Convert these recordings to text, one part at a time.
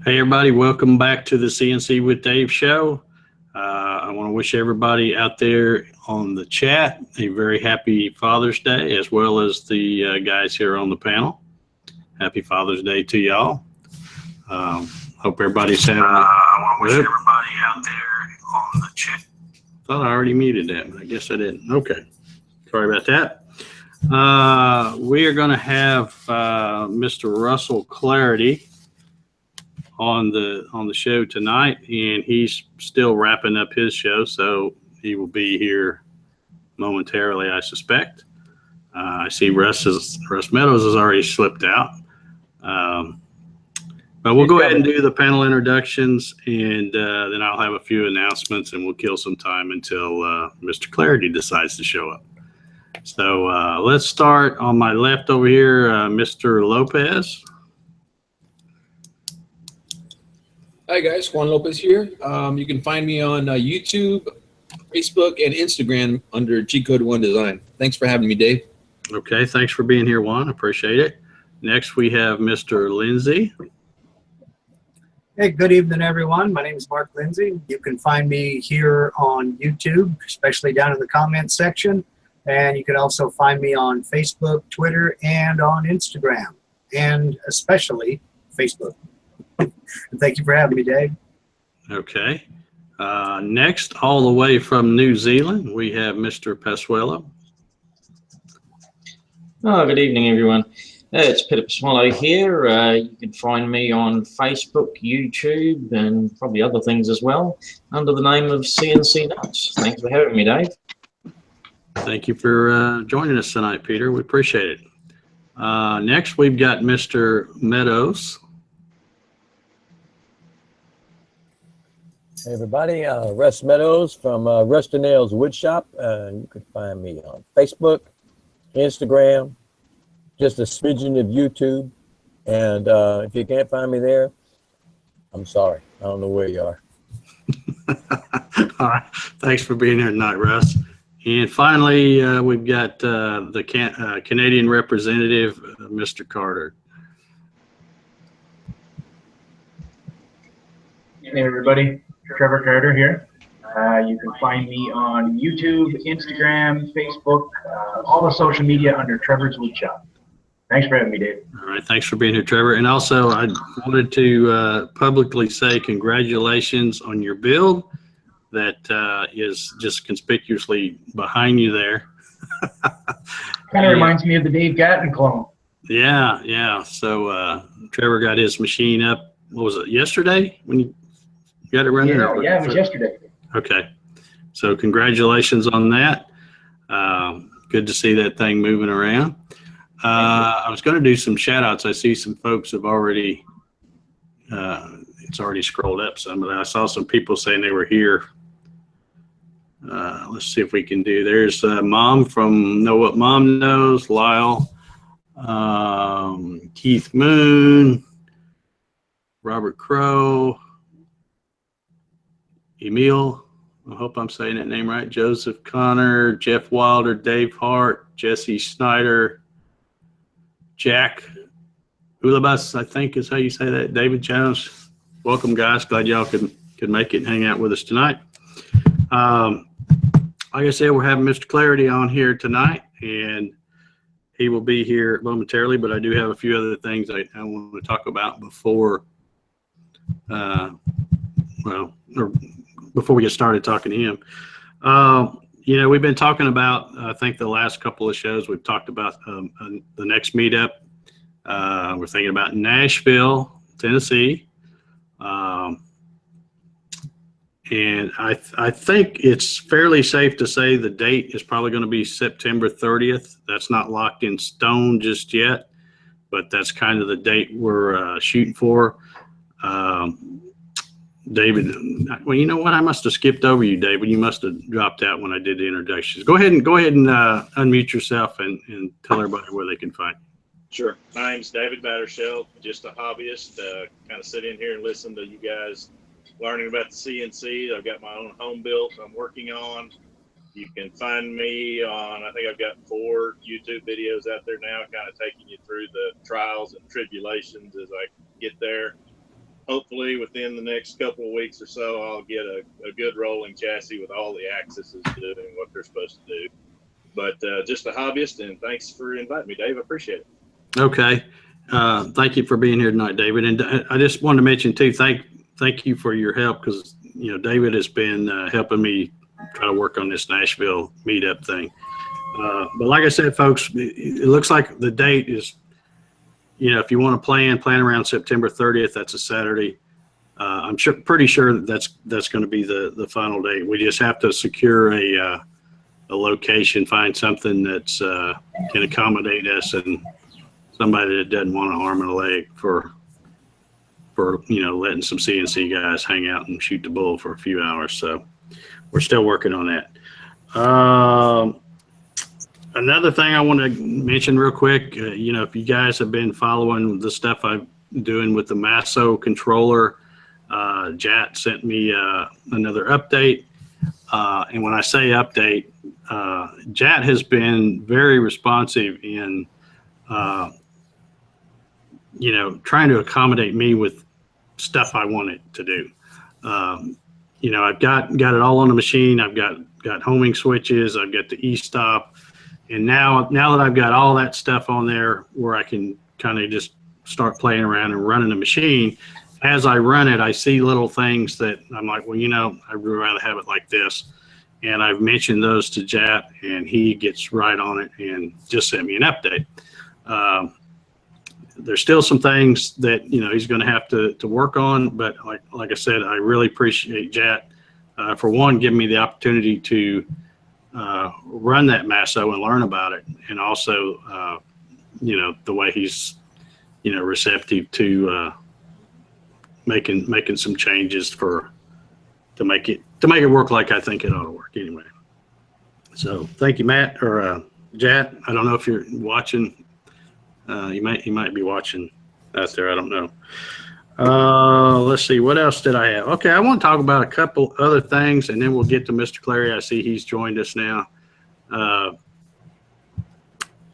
Hey everybody, welcome back to the CNC with Dave show. I want to wish everybody out there on the chat a very happy Father's Day, as well as the guys here on the panel. Happy Father's Day to y'all. Hope everybody's having I want to wish everybody out there on the chat. Thought I already muted that, but I guess I didn't. Okay, sorry about that. We are going to have Mr. Russell Claridy on the show tonight, and he's still wrapping up his show, so he will be here momentarily, I suspect. I see Russ Meadows has already slipped out, but we'll go ahead and do the panel introductions, and then I'll have a few announcements, and we'll kill some time until Mr. Claridy decides to show up. So let's start on my left over here, Mr. Lopez. Hi guys, Juan Lopez here. You can find me on YouTube, Facebook, and Instagram under G-Code One Design. Thanks for having me, Dave. Okay, thanks for being here, Juan. Appreciate it. Next, we have Mr. Lindsay. Hey, good evening, everyone. My name is Mark Lindsay. You can find me here on YouTube, especially down in the comments section. And you can also find me on Facebook, Twitter, and on Instagram, and especially Facebook. And thank you for having me, Dave. Okay. Next, all the way from New Zealand, we have Mr. Pasquello. Oh, good evening, everyone. It's Peter Pasquello here. You can find me on Facebook, YouTube, and probably other things as well, under the name of CNC Nuts. Thanks for having me, Dave. Thank you for joining us tonight, Peter. We appreciate it. Next, we've got Mr. Meadows. Hey everybody, Russ Meadows from Rusty Nails Woodshop. You can find me on Facebook, Instagram, just a smidgen of YouTube. And if you can't find me there, I'm sorry. I don't know where you are. All right. Thanks for being here tonight, Russ. And finally, we've got the Canadian representative, Mr. Carter. Hey everybody, Trevor Carter here. You can find me on YouTube, Instagram, Facebook, all the social media under Trevor's Woodshop. Thanks for having me, Dave. All right, thanks for being here, Trevor. And also, I wanted to publicly say congratulations on your build. That is just conspicuously behind you there. Kind of reminds me of the Dave Gatton clone. Yeah, yeah. So Trevor got his machine up. What was it, yesterday when you got it running? Yeah, it was yesterday. Okay. So congratulations on that. Good to see that thing moving around. I was going to do some shout outs. I see some folks have already, it's already scrolled up some, but I saw some people saying they were here. Let's see if we can do. There's Mom from Know What Mom Knows, Lyle, Keith Moon, Robert Crow, Emil, I hope I'm saying that name right, Joseph Connor, Jeff Wilder, Dave Hart, Jesse Snyder, Jack Ulabas, I think is how you say that, David Jones. Welcome, guys. Glad y'all could make it and hang out with us tonight. Like I said, we're having Mr. Claridy on here tonight, and he will be here momentarily, but I do have a few other things I want to talk about before, before we get started talking to him. You know, we've been talking about, I think the last couple of shows, we've talked about the next meetup. We're thinking about Nashville, Tennessee. And I think it's fairly safe to say the date is probably going to be September 30th. That's not locked in stone just yet, but that's kind of the date we're shooting for. David, well, you know what? I must have skipped over you, David. You must have dropped out when I did the introductions. Go ahead and unmute yourself and tell everybody where they can find you. Sure. My name's David Battershell, just a hobbyist. Kind of sit in here and listen to you guys learning about the CNC. I've got my own home built I'm working on. You can find me on, I think I've got 4 YouTube videos out there now, kind of taking you through the trials and tribulations as I get there. hopefully within the next couple of weeks or so, I'll get a good rolling chassis with all the axes doing what they're supposed to do. But just a hobbyist, and thanks for inviting me, Dave. I appreciate it. Okay. Thank you for being here tonight, David. And I just wanted to mention too, thank you for your help, because David has been helping me try to work on this Nashville meetup thing. But like I said, folks, it looks like the date is, if you want to plan around September 30th. That's a Saturday. I'm pretty sure that's going to be the final date. We just have to secure a location, find something that's can accommodate us, and somebody that doesn't want an arm and a leg for letting some CNC guys hang out and shoot the bull for a few hours. So we're still working on that. Another thing I want to mention real quick, if you guys have been following the stuff I'm doing with the Masso controller, Jat sent me another update. And when I say update, Jat has been very responsive in, trying to accommodate me with stuff I wanted to do. I've got it all on the machine. I've got homing switches. I've got the e-stop. And now that I've got all that stuff on there where I can kind of just start playing around and running the machine, as I run it, I see little things that I'm like, well, I'd rather have it like this. And I've mentioned those to Jat, and he gets right on it and just sent me an update. There's still some things that, he's going to have to work on. But like I said, I really appreciate Jat, for one, giving me the opportunity to run that Masso and learn about it. And also, the way he's, receptive to making some changes to make it work like I think it ought to work anyway. So thank you, Matt, or Jat. I don't know if you're watching. You might be watching out there. I don't know. Let's see, what else did I have? Okay, I want to talk about a couple other things, and then we'll get to Mr. Clary. I see he's joined us now.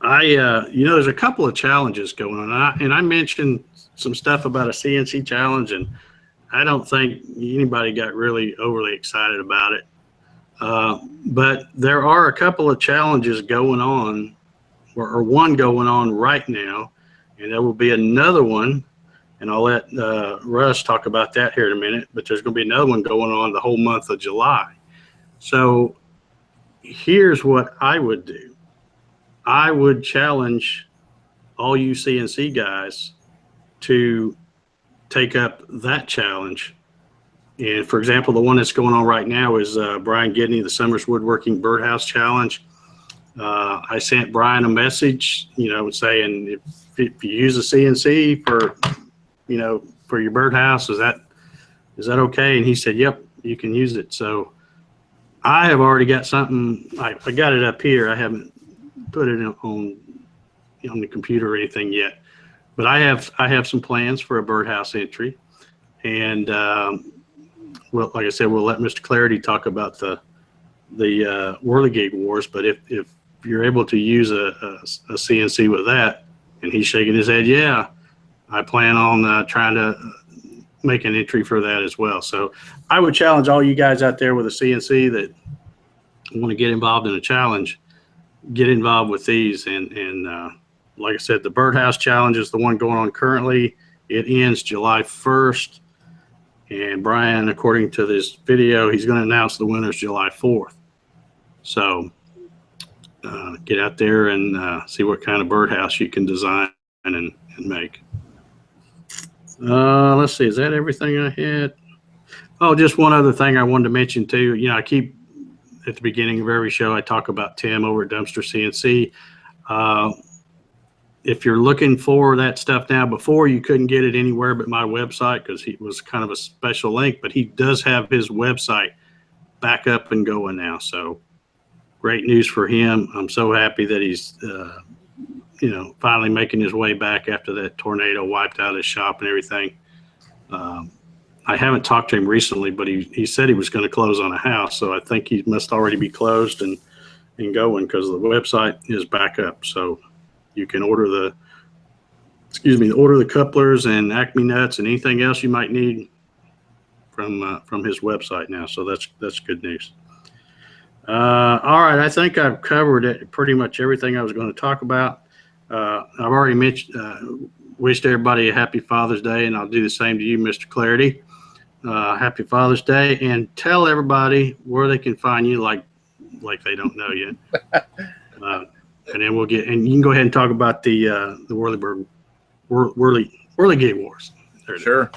There's a couple of challenges going on, and I mentioned some stuff about a CNC challenge, and I don't think anybody got really overly excited about it. But there are a couple of challenges going on, or one going on right now, and there will be another one. And I'll let Russ talk about that here in a minute, but there's going to be another one going on the whole month of July. So here's what I would do. I would challenge all you CNC guys to take up that challenge. And for example, the one that's going on right now is Brian Gidney, the Summers Woodworking Birdhouse Challenge. I sent Brian a message, saying if you use a CNC for your birdhouse, is that okay? And he said, yep, you can use it. So I have already got something. I got it up here. I haven't put it on the computer or anything yet, but I have some plans for a birdhouse entry. And well, like I said, we'll let Mr. Claridy talk about the Whirligig Wars. But if you're able to use a CNC with that, and he's shaking his head, yeah, I plan on trying to make an entry for that as well. So I would challenge all you guys out there with a CNC that want to get involved in a challenge, get involved with these. And like I said, the Birdhouse Challenge is the one going on currently. It ends July 1st. And Brian, according to this video, he's going to announce the winners July 4th. So get out there and see what kind of birdhouse you can design and make. Let's see, is that everything I had? Oh, just one other thing I wanted to mention too. I keep at the beginning of every show, I talk about Tim over at Dumpster CNC. If you're looking for that stuff now, before you couldn't get it anywhere but my website because he was kind of a special link, but he does have his website back up and going now. So great news for him. I'm so happy that he's, finally making his way back after that tornado wiped out his shop and everything. I haven't talked to him recently, but he said he was going to close on a house. So I think he must already be closed and going because the website is back up. So you can order excuse me, order the couplers and Acme nuts and anything else you might need from his website now. So that's good news. All right, I think I've covered it, pretty much everything I was going to talk about. I've already mentioned, wished everybody a happy Father's Day, and I'll do the same to you, Mr. Claridy. Happy Father's Day, and tell everybody where they can find you, like they don't know yet. And then we'll get, and you can go ahead and talk about the Whirly Gig Wars. Sure.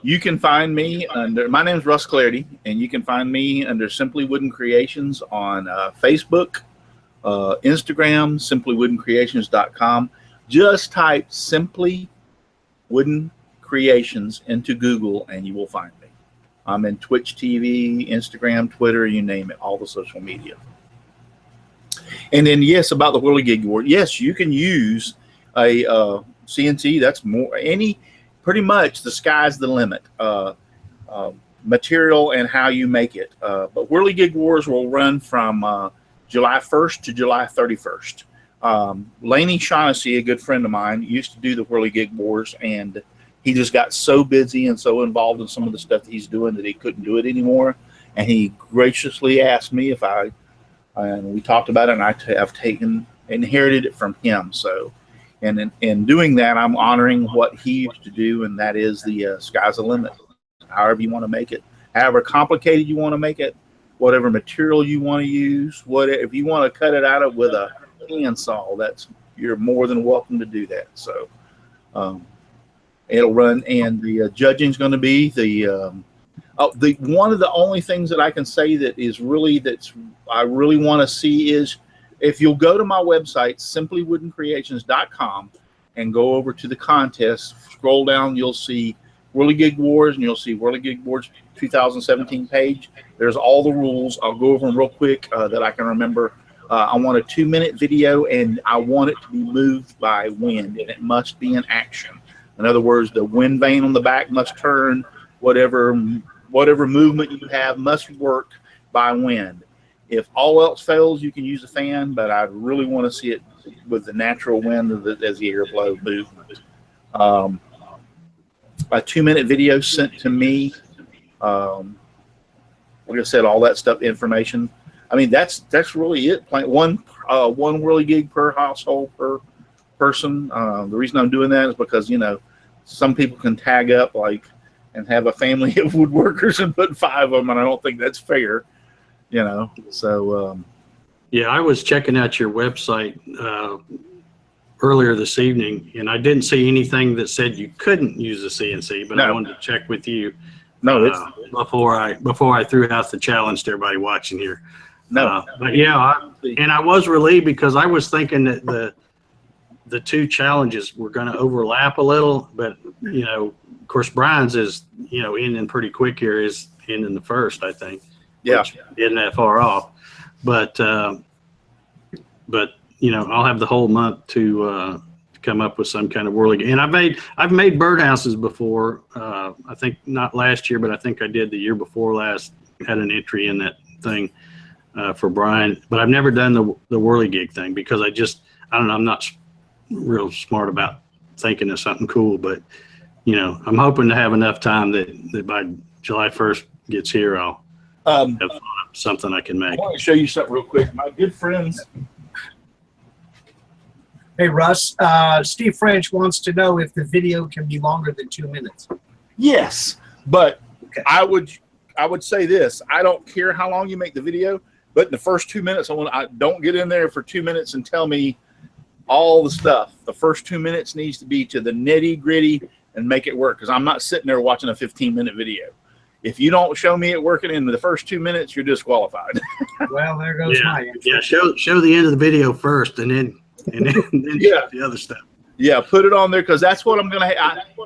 You can find me under, my name is Russ Claridy, and you can find me under Simply Wooden Creations on Facebook, Instagram, simplywoodencreations.com. Just type Simply Wooden Creations into Google and you will find me. I'm in Twitch TV, Instagram, Twitter, you name it, all the social media. And then, yes, about the Whirly Gig Board, yes, you can use a CNC. That's more pretty much the sky's the limit. Material and how you make it. But Whirly Gig Wars will run from July 1st to July 31st. Laney Shaughnessy, a good friend of mine, used to do the Whirly Gig Wars, and he just got so busy and so involved in some of the stuff that he's doing that he couldn't do it anymore. And he graciously asked me if and we talked about it, and I have inherited it from him. So, and in doing that, I'm honoring what he used to do, and that is the sky's the limit. However you want to make it, however complicated you want to make it, whatever material you want to use, if you want to cut it out with a handsaw, you're more than welcome to do that. So, it'll run, and the judging is going to be one of the only things that I can say that is I really want to see is if you'll go to my website, simplywoodencreations.com, and go over to the contest, scroll down, you'll see Whirly Gig Wars, and you'll see Whirly Gig Wars 2017 page. There's all the rules. I'll go over them real quick that I can remember. I want a 2-minute video, and I want it to be moved by wind, and it must be in action. In other words, the wind vane on the back must turn. Whatever movement you have must work by wind. If all else fails, you can use a fan, but I really want to see it with the natural wind as the airflow movement. A 2-minute video sent to me. Like I said, all that stuff, information. I mean, that's really it. One Whirly Gig per household, per person. The reason I'm doing that is because, some people can tag up and have a family of woodworkers and put 5 of them, and I don't think that's fair. So yeah, I was checking out your website earlier this evening, and I didn't see anything that said you couldn't use a CNC, but no. I wanted to check with you before I threw out the challenge to everybody watching here. No, but yeah, I was relieved because I was thinking that the two challenges were going to overlap a little, but of course Brian's is ending pretty quick here, is ending the 1st, I think. Yeah, isn't that far off, but I'll have the whole month to come up with some kind of whirly. And I've made birdhouses before. I think not last year, but I think I did the year before last. Had an entry in that thing for Brian, but I've never done the whirly gig thing because I don't know. I'm not real smart about thinking of something cool, but I'm hoping to have enough time that by July 1st gets here, I'll have something I can make. I want to show you something real quick. My good friends. Hey, Russ, Steve French wants to know if the video can be longer than 2 minutes. Yes, but okay. I would say this. I don't care how long you make the video, but in the first 2 minutes, I don't get in there for 2 minutes and tell me all the stuff. The first 2 minutes needs to be to the nitty gritty and make it work, because I'm not sitting there watching a 15-minute video. If you don't show me it working in the first 2 minutes, you're disqualified. Well, there goes my answer. Yeah, show the end of the video first, and then yeah, the other stuff. Yeah, put it on there, because that's what I'm gonna.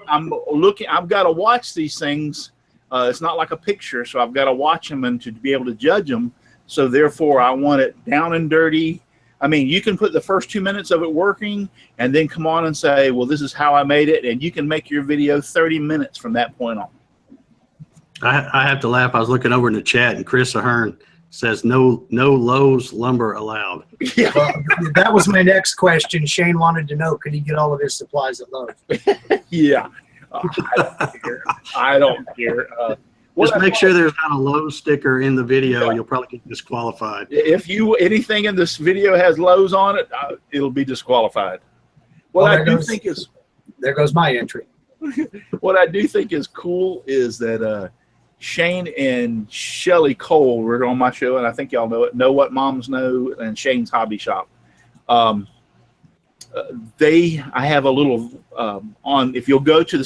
I'm looking. I've got to watch these things. It's not like a picture, so I've got to watch them and to be able to judge them. So therefore, I want it down and dirty. I mean, you can put the first 2 minutes of it working, and then come on and say, "Well, this is how I made it," and you can make your video 30 minutes from that point on. I have to laugh. I was looking over in the chat, and Chris Ahern says no Lowe's lumber allowed. Yeah. Well, that was my next question. Shane wanted to know, could he get all of his supplies at Lowe's? Yeah. I don't care. Just make sure there's not a Lowe's sticker in the video. You'll probably get disqualified. If anything in this video has Lowe's on it, it'll be disqualified. What I do think is, there goes my entry. what I do think is cool is that Shane and Shelly Cole were on my show, and I think y'all know it. Know What Moms Know and Shane's Hobby Shop. I have a little on. If you'll go to the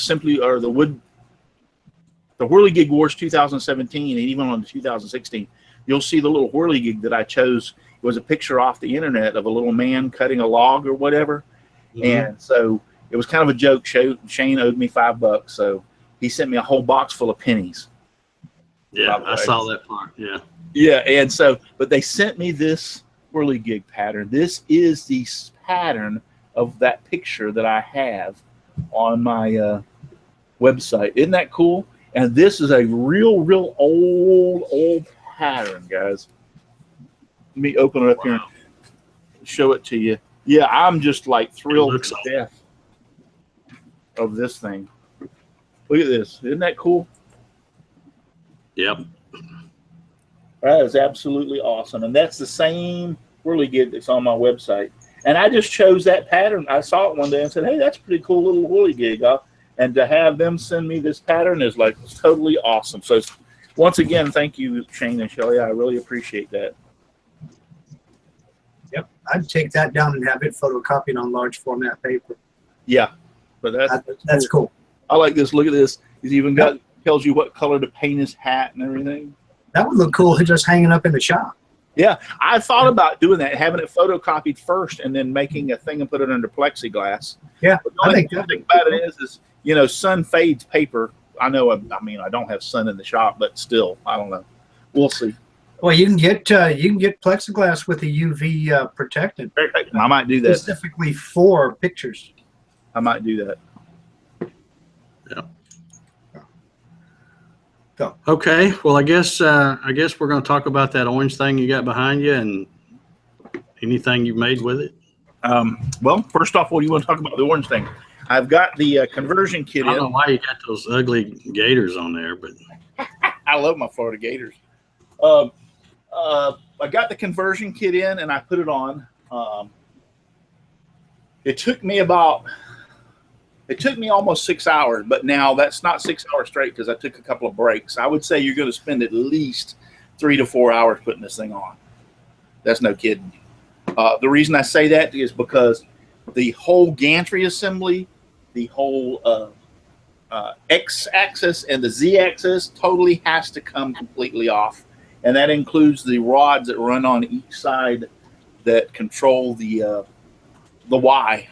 Whirligig Wars 2017, and even on the 2016, you'll see the little whirligig that I chose. It was a picture off the internet of a little man cutting a log or whatever. Mm-hmm. And so it was kind of a joke. Shane owed me $5, so he sent me a whole box full of pennies. Yeah, I saw that part. Yeah. Yeah, and so, but they sent me this whirligig pattern. This is the pattern of that picture that I have on my website. Isn't that cool? And this is a real old pattern, guys. Let me open it up here and show it to you. Yeah, I'm just like thrilled to death of this thing. Look at this. Isn't that cool? Yep. That is absolutely awesome. And that's the same whirligig that's on my website. And I just chose that pattern. I saw it one day and said, hey, that's a pretty cool little whirligig. And to have them send me this pattern is like totally awesome. So once again, thank you, Shane and Shelly. I really appreciate that. Yep. I'd take that down and have it photocopied on large format paper. Yeah. But that's cool. I like this. Look at this. He's even got tells you what color to paint his hat and everything. That would look cool just hanging up in the shop. Yeah, I thought about doing that, having it photocopied first and then making a thing and put it under plexiglass. Yeah, but the only thing about it is, you know, sun fades paper. I know, I mean, I don't have sun in the shop, but still, I don't know. We'll see. Well, you can get plexiglass with the UV protected. I might do that. Specifically for pictures. I might do that. Yeah. Go. Okay. Well, I guess we're going to talk about that orange thing you got behind you and anything you've made with it. Well, first off, what do you want to talk about the orange thing? I've got the conversion kit in. I don't know why you got those ugly gators on there, but I love my Florida Gators. I got the conversion kit in and I put it on. It took me almost 6 hours, but now that's not 6 hours straight because I took a couple of breaks. I would say you're going to spend at least 3 to 4 hours putting this thing on. That's no kidding. The reason I say that is because the whole gantry assembly, the whole X-axis and the Z-axis totally has to come completely off. And that includes the rods that run on each side that control the Y.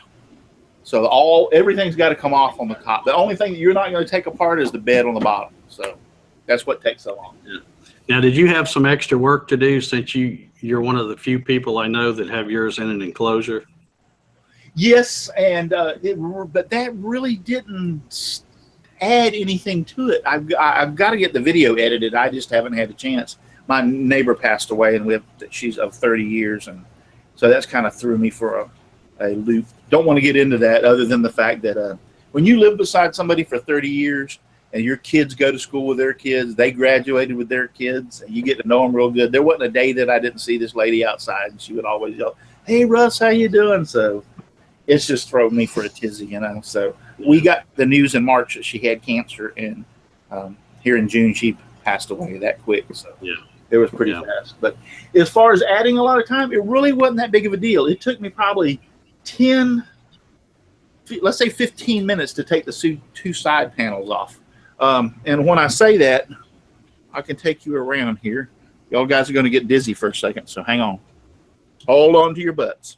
So everything's got to come off on the top. The only thing that you're not going to take apart is the bed on the bottom. So that's what takes so long. Yeah. Now, did you have some extra work to do since you're one of the few people I know that have yours in an enclosure? Yes, and but that really didn't add anything to it. I've got to get the video edited. I just haven't had a chance. My neighbor passed away, and she's of 30 years, and so that's kind of threw me for a loop. Don't want to get into that other than the fact that when you live beside somebody for 30 years and your kids go to school with their kids, they graduated with their kids, and you get to know them real good. There wasn't a day that I didn't see this lady outside, and she would always yell, "Hey, Russ, how you doing?" So it's just thrown me for a tizzy, you know. So we got the news in March that she had cancer, and here in June she passed away that quick. So yeah, it was pretty fast. But as far as adding a lot of time, it really wasn't that big of a deal. It took me probably let's say 15 minutes to take the two side panels off. And when I say that, I can take you around here. Y'all guys are going to get dizzy for a second, so hang on. Hold on to your butts.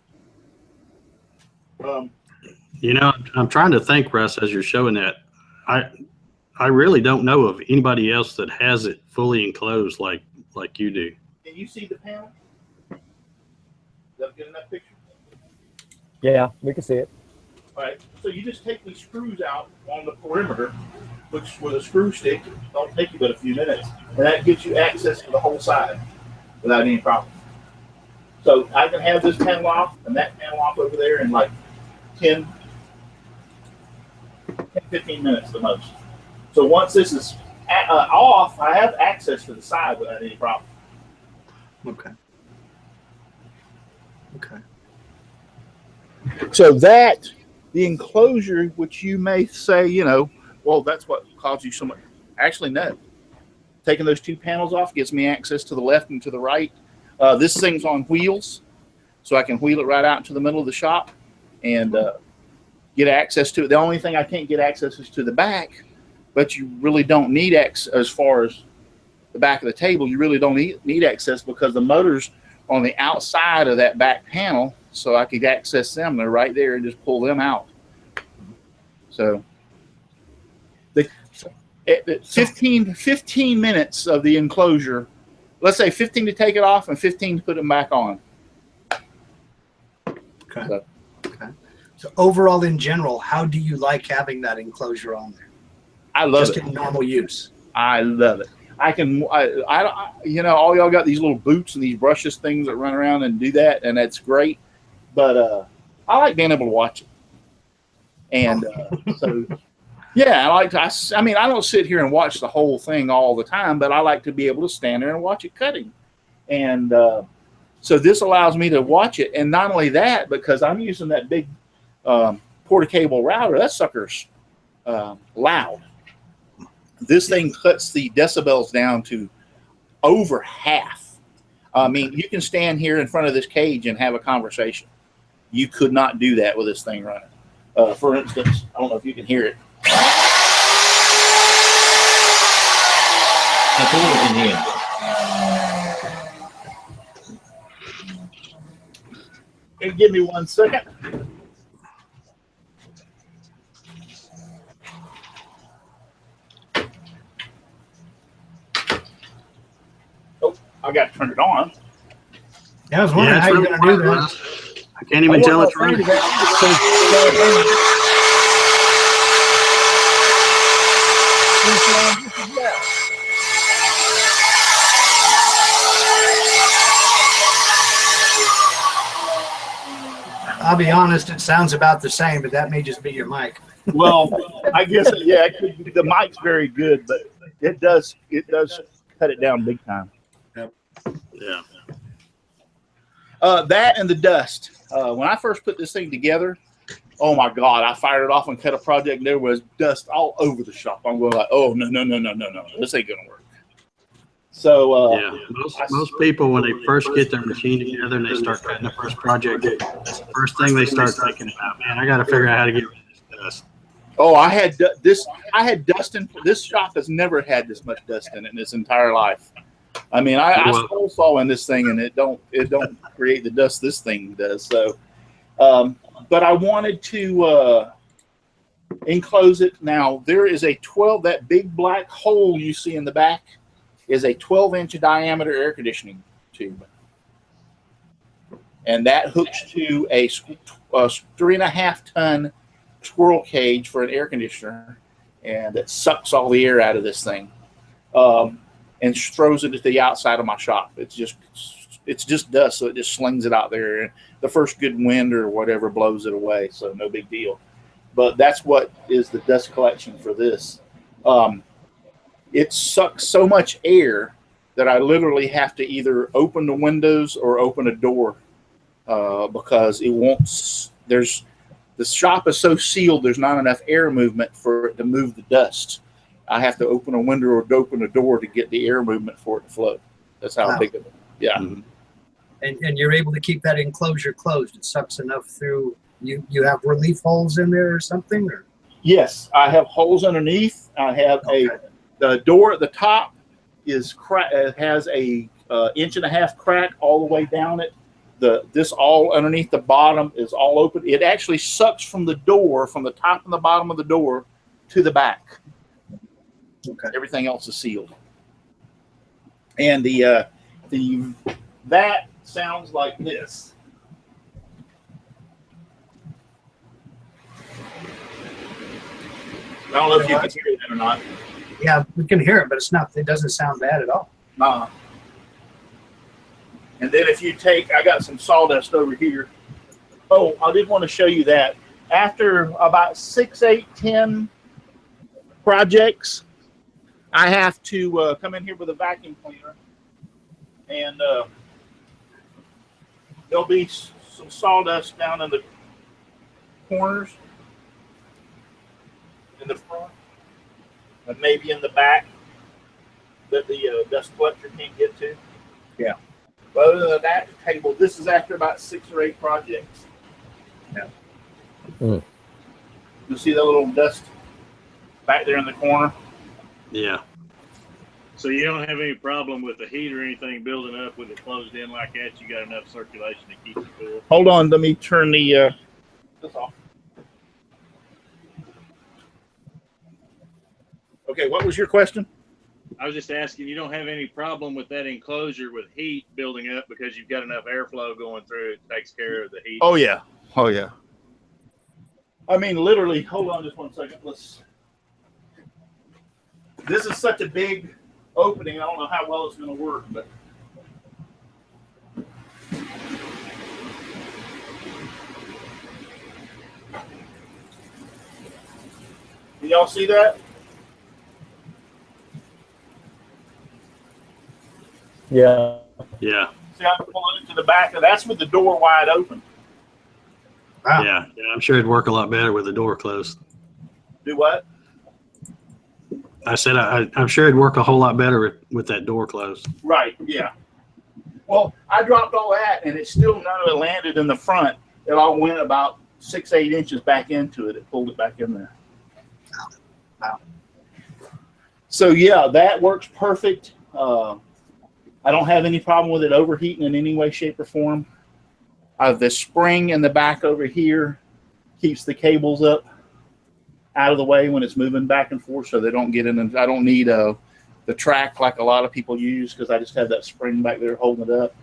You know, I'm trying to think, Russ, as you're showing that. I really don't know of anybody else that has it fully enclosed like you do. Can you see the panel? Is that a good enough picture? Yeah, we can see it. All right, so you just take these screws out on the perimeter, which with a screw stick don't take you but a few minutes, and that gives you access to the whole side. without any problem. So I can have this panel off and that panel off over there in like 10, 15 minutes the most. So once this is off, I have access to the side without any problem. Okay. Okay. So that, the enclosure, which you may say, you know, well, that's what caused you so much. Actually, no. Taking those two panels off gives me access to the left and to the right. This thing's on wheels, so I can wheel it right out into the middle of the shop and get access to it. The only thing I can't get access is to the back, but you really don't need access as far as the back of the table. You really don't need access because the motor's on the outside of that back panel, so I could access them. They're right there and just pull them out. So the 15 minutes of the enclosure, let's say 15 to take it off and 15 to put them back on. Okay. Okay. So overall, in general, how do you like having that enclosure on there? I love it. Just in normal use. I love it. I you know, all y'all got these little boots and these brushes things that run around and do that, and that's great. But I like being able to watch it. And so, yeah, I like to. I mean, I don't sit here and watch the whole thing all the time, but I like to be able to stand there and watch it cutting. And so this allows me to watch it. And not only that, because I'm using that big porta-cable router, that sucker's loud. This thing cuts the decibels down to over half. I mean, you can stand here in front of this cage and have a conversation. You could not do that with this thing running. For instance, I don't know if you can hear it. And give me 1 second. I got to turn it on. Yeah, I was wondering how you're going to do that. I can't even tell it's running. I'll be honest, it sounds about the same, but that may just be your mic. Well, I guess, yeah, it could be. The mic's very good, but it does cut it down big time. Yeah. That and the dust. When I first put this thing together, oh my God, I fired it off and cut a project and there was dust all over the shop. I'm going like, oh, no, this ain't going to work. So, yeah, most people, when they first get their machine together and they start cutting the first project, that's the first thing they start thinking about, man, I got to figure out how to get rid of this dust. Oh, I had dust in this shop has never had this much dust in it in its entire life. I mean, I stole saw in this thing and it don't create the dust this thing does. So, but I wanted to enclose it. Now there is a 12, that big black hole you see in the back is a 12-inch diameter air conditioning tube. And that hooks to a 3.5-ton squirrel cage for an air conditioner. And it sucks all the air out of this thing. And throws it at the outside of my shop. It's just dust, so it just slings it out there. And the first good wind or whatever blows it away, so no big deal. But that's what is the dust collection for this. It sucks so much air that I literally have to either open the windows or open a door because it won't. The shop is so sealed, there's not enough air movement for it to move the dust. I have to open a window or open a door to get the air movement for it to flow. That's how big of it. Yeah. Mm-hmm. And you're able to keep that enclosure closed. It sucks enough through. You have relief holes in there or something? Or? Yes, I have holes underneath. I have the door at the top is has a 1.5 inch crack all the way down it. This all underneath the bottom is all open. It actually sucks from the door, from the top and the bottom of the door to the back. Okay. Everything else is sealed. And that sounds like this. I don't know if you can hear that or not. Yeah, we can hear it, but it's not. It doesn't sound bad at all. And then if you take, I got some sawdust over here. Oh, I did want to show you that. After about 6, 8, 10 projects, I have to come in here with a vacuum cleaner, and there'll be some sawdust down in the corners, in the front, and maybe in the back that the dust collector can't get to. Yeah. But other than that table, this is after about 6 or 8 projects. Yeah. Mm. You see that little dust back there in the corner? Yeah. So you don't have any problem with the heat or anything building up with it closed in like that? You got enough circulation to keep it cool? Hold on, let me turn the this off. Okay, what was your question? I was just asking, you don't have any problem with that enclosure with heat building up because you've got enough airflow going through, it takes care of the heat? Oh yeah. Oh yeah. I mean, literally, hold on just one second. This is such a big opening. I don't know how well it's going to work, but can y'all see that? Yeah. Yeah. See, I can pull it into the back, and that's with the door wide open. Wow. Yeah. Yeah. I'm sure it'd work a lot better with the door closed. Do what? I said I'm sure it'd work a whole lot better with that door closed. Right, yeah. Well, I dropped all that, and it still none of it landed in the front. It all went about 6, 8 inches back into it. It pulled it back in there. Wow. So yeah, that works perfect. I don't have any problem with it overheating in any way, shape, or form. The spring in the back over here keeps the cables up out of the way when it's moving back and forth, so they don't get in. And I don't need the track like a lot of people use, because I just have that spring back there holding it up.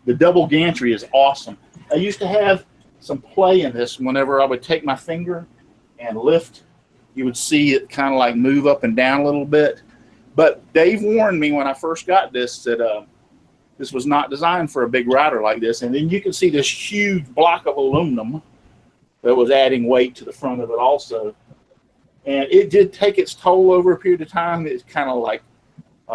The double gantry is awesome. I used to have some play in this. Whenever I would take my finger and lift, you would see it kind of like move up and down a little bit. But Dave warned me when I first got this that this was not designed for a big router like this. And then you can see this huge block of aluminum that was adding weight to the front of it also. And it did take its toll over a period of time. It kind of like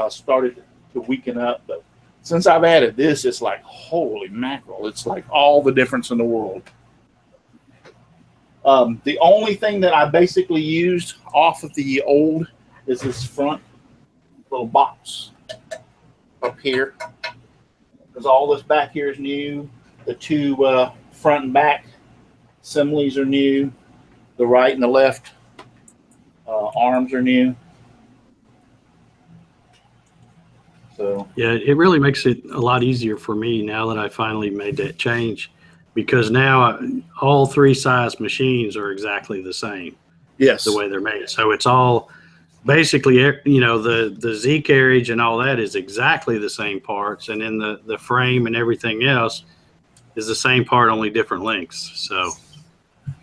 started to weaken up. But since I've added this, it's like, holy mackerel. It's like all the difference in the world. The only thing that I basically used off of the old is this front little box up here. Because all this back here is new. The two front and back assemblies are new. The right and the left arms are new. So Yeah, it really makes it a lot easier for me now that I finally made that change, because now all 3 size machines are exactly the same. yes, The way they're made. So it's all basically, you know, the Z carriage and all that is exactly the same parts, and then the frame and everything else is the same part, only different lengths. So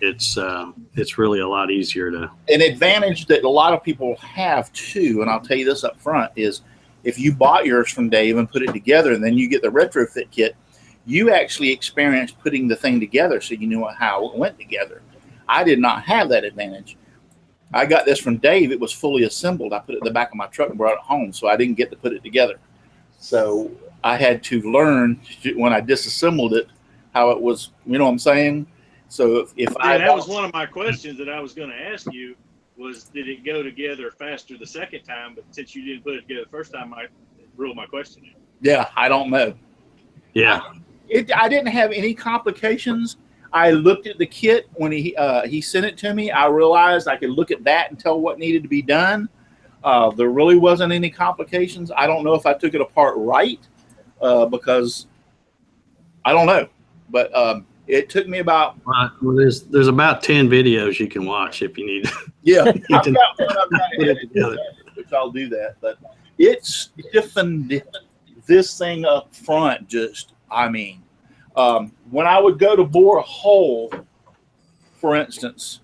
it's really a lot easier to. an advantage that a lot of people have too, and I'll tell you this up front, is if you bought yours from Dave and put it together and then you get the retrofit kit, you actually experienced putting the thing together, so you knew how it went together. I did not have that advantage. I got this from Dave. It was fully assembled. I put it in the back of my truck and brought it home, so I didn't get to put it together. So I had to learn when I disassembled it how it was, you know what I'm saying? So if that was one of my questions that I was going to ask you, was did it go together faster the second time? But since you didn't put it together the first time, I ruled my question. Yeah, I don't know. Yeah. I didn't have any complications. I looked at the kit when he sent it to me. I realized I could look at that and tell what needed to be done. There really wasn't any complications. I don't know if I took it apart right because I don't know. But it took me about. Well, there's about 10 videos you can watch if you need. Yeah, I've got to one. I've got put it together. which I'll do that. But it stiffened this thing up front. Just, I mean. When I would go to bore a hole, for instance,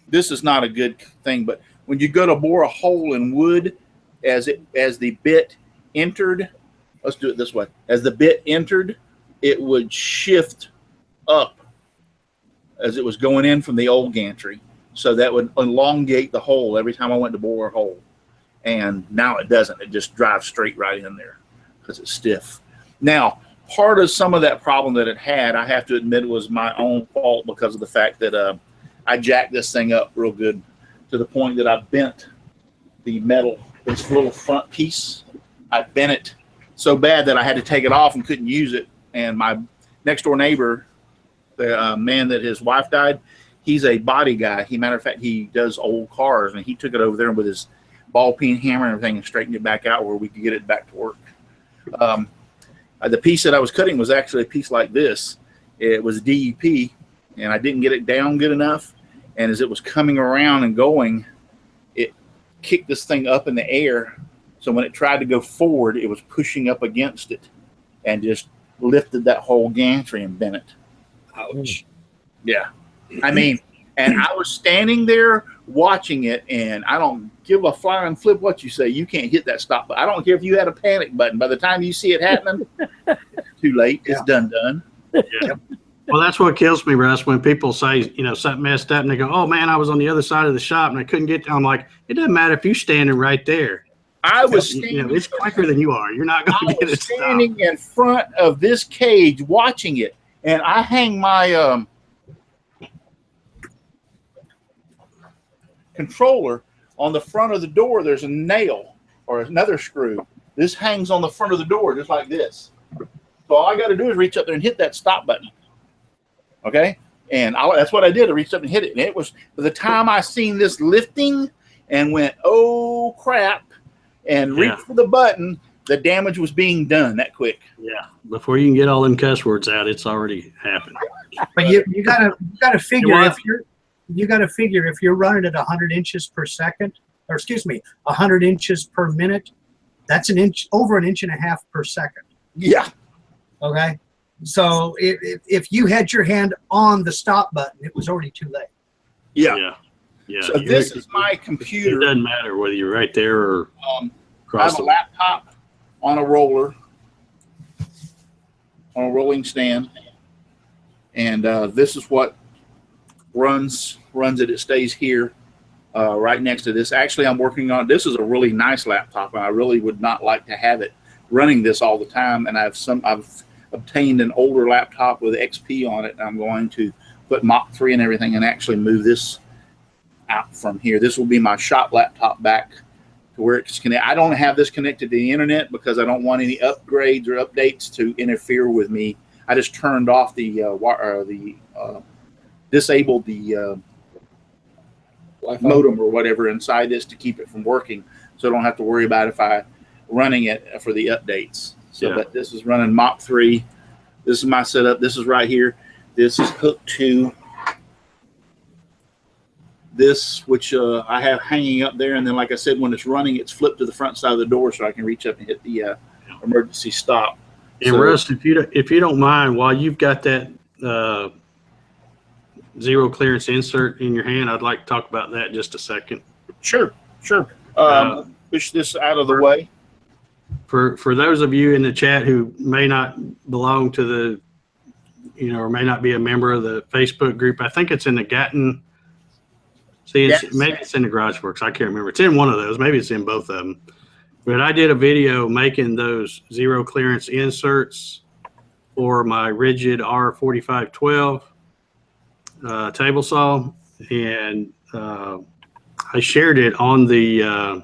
this is not a good thing, but when you go to bore a hole in wood, as the bit entered, let's do it this way. As the bit entered, it would shift up as it was going in from the old gantry. So that would elongate the hole every time I went to bore a hole. And now it doesn't. It just drives straight right in there because it's stiff. Now, part of some of that problem that it had, I have to admit, was my own fault because of the fact that I jacked this thing up real good to the point that I bent the metal, this little front piece. I bent it so bad that I had to take it off and couldn't use it. And my next door neighbor, the man that his wife died, he's a body guy. Matter of fact, he does old cars, and he took it over there with his ball peen hammer and everything and straightened it back out where we could get it back to work. The piece that I was cutting was actually a piece like this. It was DEP, and I didn't get it down good enough. And as it was coming around and going, it kicked this thing up in the air. So when it tried to go forward, it was pushing up against it and just lifted that whole gantry and bent it. Ouch. Yeah. I mean, and I was standing there watching it, and I don't give a flying flip what you say. You can't hit that stop button. I don't care if you had a panic button. By the time you see it happening, too late. It's done. Yeah. Well, that's what kills me, Russ, when people say, something messed up and they go, oh, man, I was on the other side of the shop and I couldn't get down. I'm like, it doesn't matter if you're standing right there. I was standing. It's quicker than you are. You're not going to get it stopped. Standing in front of this cage watching it, and I hang my controller on the front of the door. There's a nail or another screw. This hangs on the front of the door just like this. So all I got to do is reach up there and hit that stop button. Okay? And that's what I did. I reached up and hit it. And it was, by the time I seen this lifting and went, oh, crap, and reached for the button, the damage was being done that quick. Yeah. Before you can get all them cuss words out, it's already happened. But you gotta figure if you're running at 100 inches per second, or excuse me, 100 inches per minute, that's over an inch and a half per second. Yeah. Okay. So if you had your hand on the stop button, it was already too late. Yeah. So this is my computer. It doesn't matter whether you're right there or I have a laptop on a roller, on a rolling stand, and this is what runs it. It stays here right next to this. Actually, I'm working on, this is a really nice laptop, and I really would not like to have it running this all the time. And I've obtained an older laptop with XP on it, and I'm going to put Mach 3 and everything and actually move this out from here. This will be my shop laptop back to where it's connected. I don't have this connected to the internet because I don't want any upgrades or updates to interfere with me. I just turned off disabled the modem or whatever inside this to keep it from working, so I don't have to worry about if I running it for the updates. So but this is running Mach 3. This is my setup. This is right here. This is hooked to this, which I have hanging up there, and then like I said, when it's running, it's flipped to the front side of the door so I can reach up and hit the emergency stop. And so, Russ, if you don't mind, while you've got that zero clearance insert in your hand, I'd like to talk about that just a second. Sure. Push this out of the way. For those of you in the chat who may not belong to the, or may not be a member of the Facebook group, I think it's in the Gatton. Maybe it's in the GarageWorX. I can't remember. It's in one of those. Maybe it's in both of them. But I did a video making those zero clearance inserts for my rigid R4512 table saw, and I shared it on the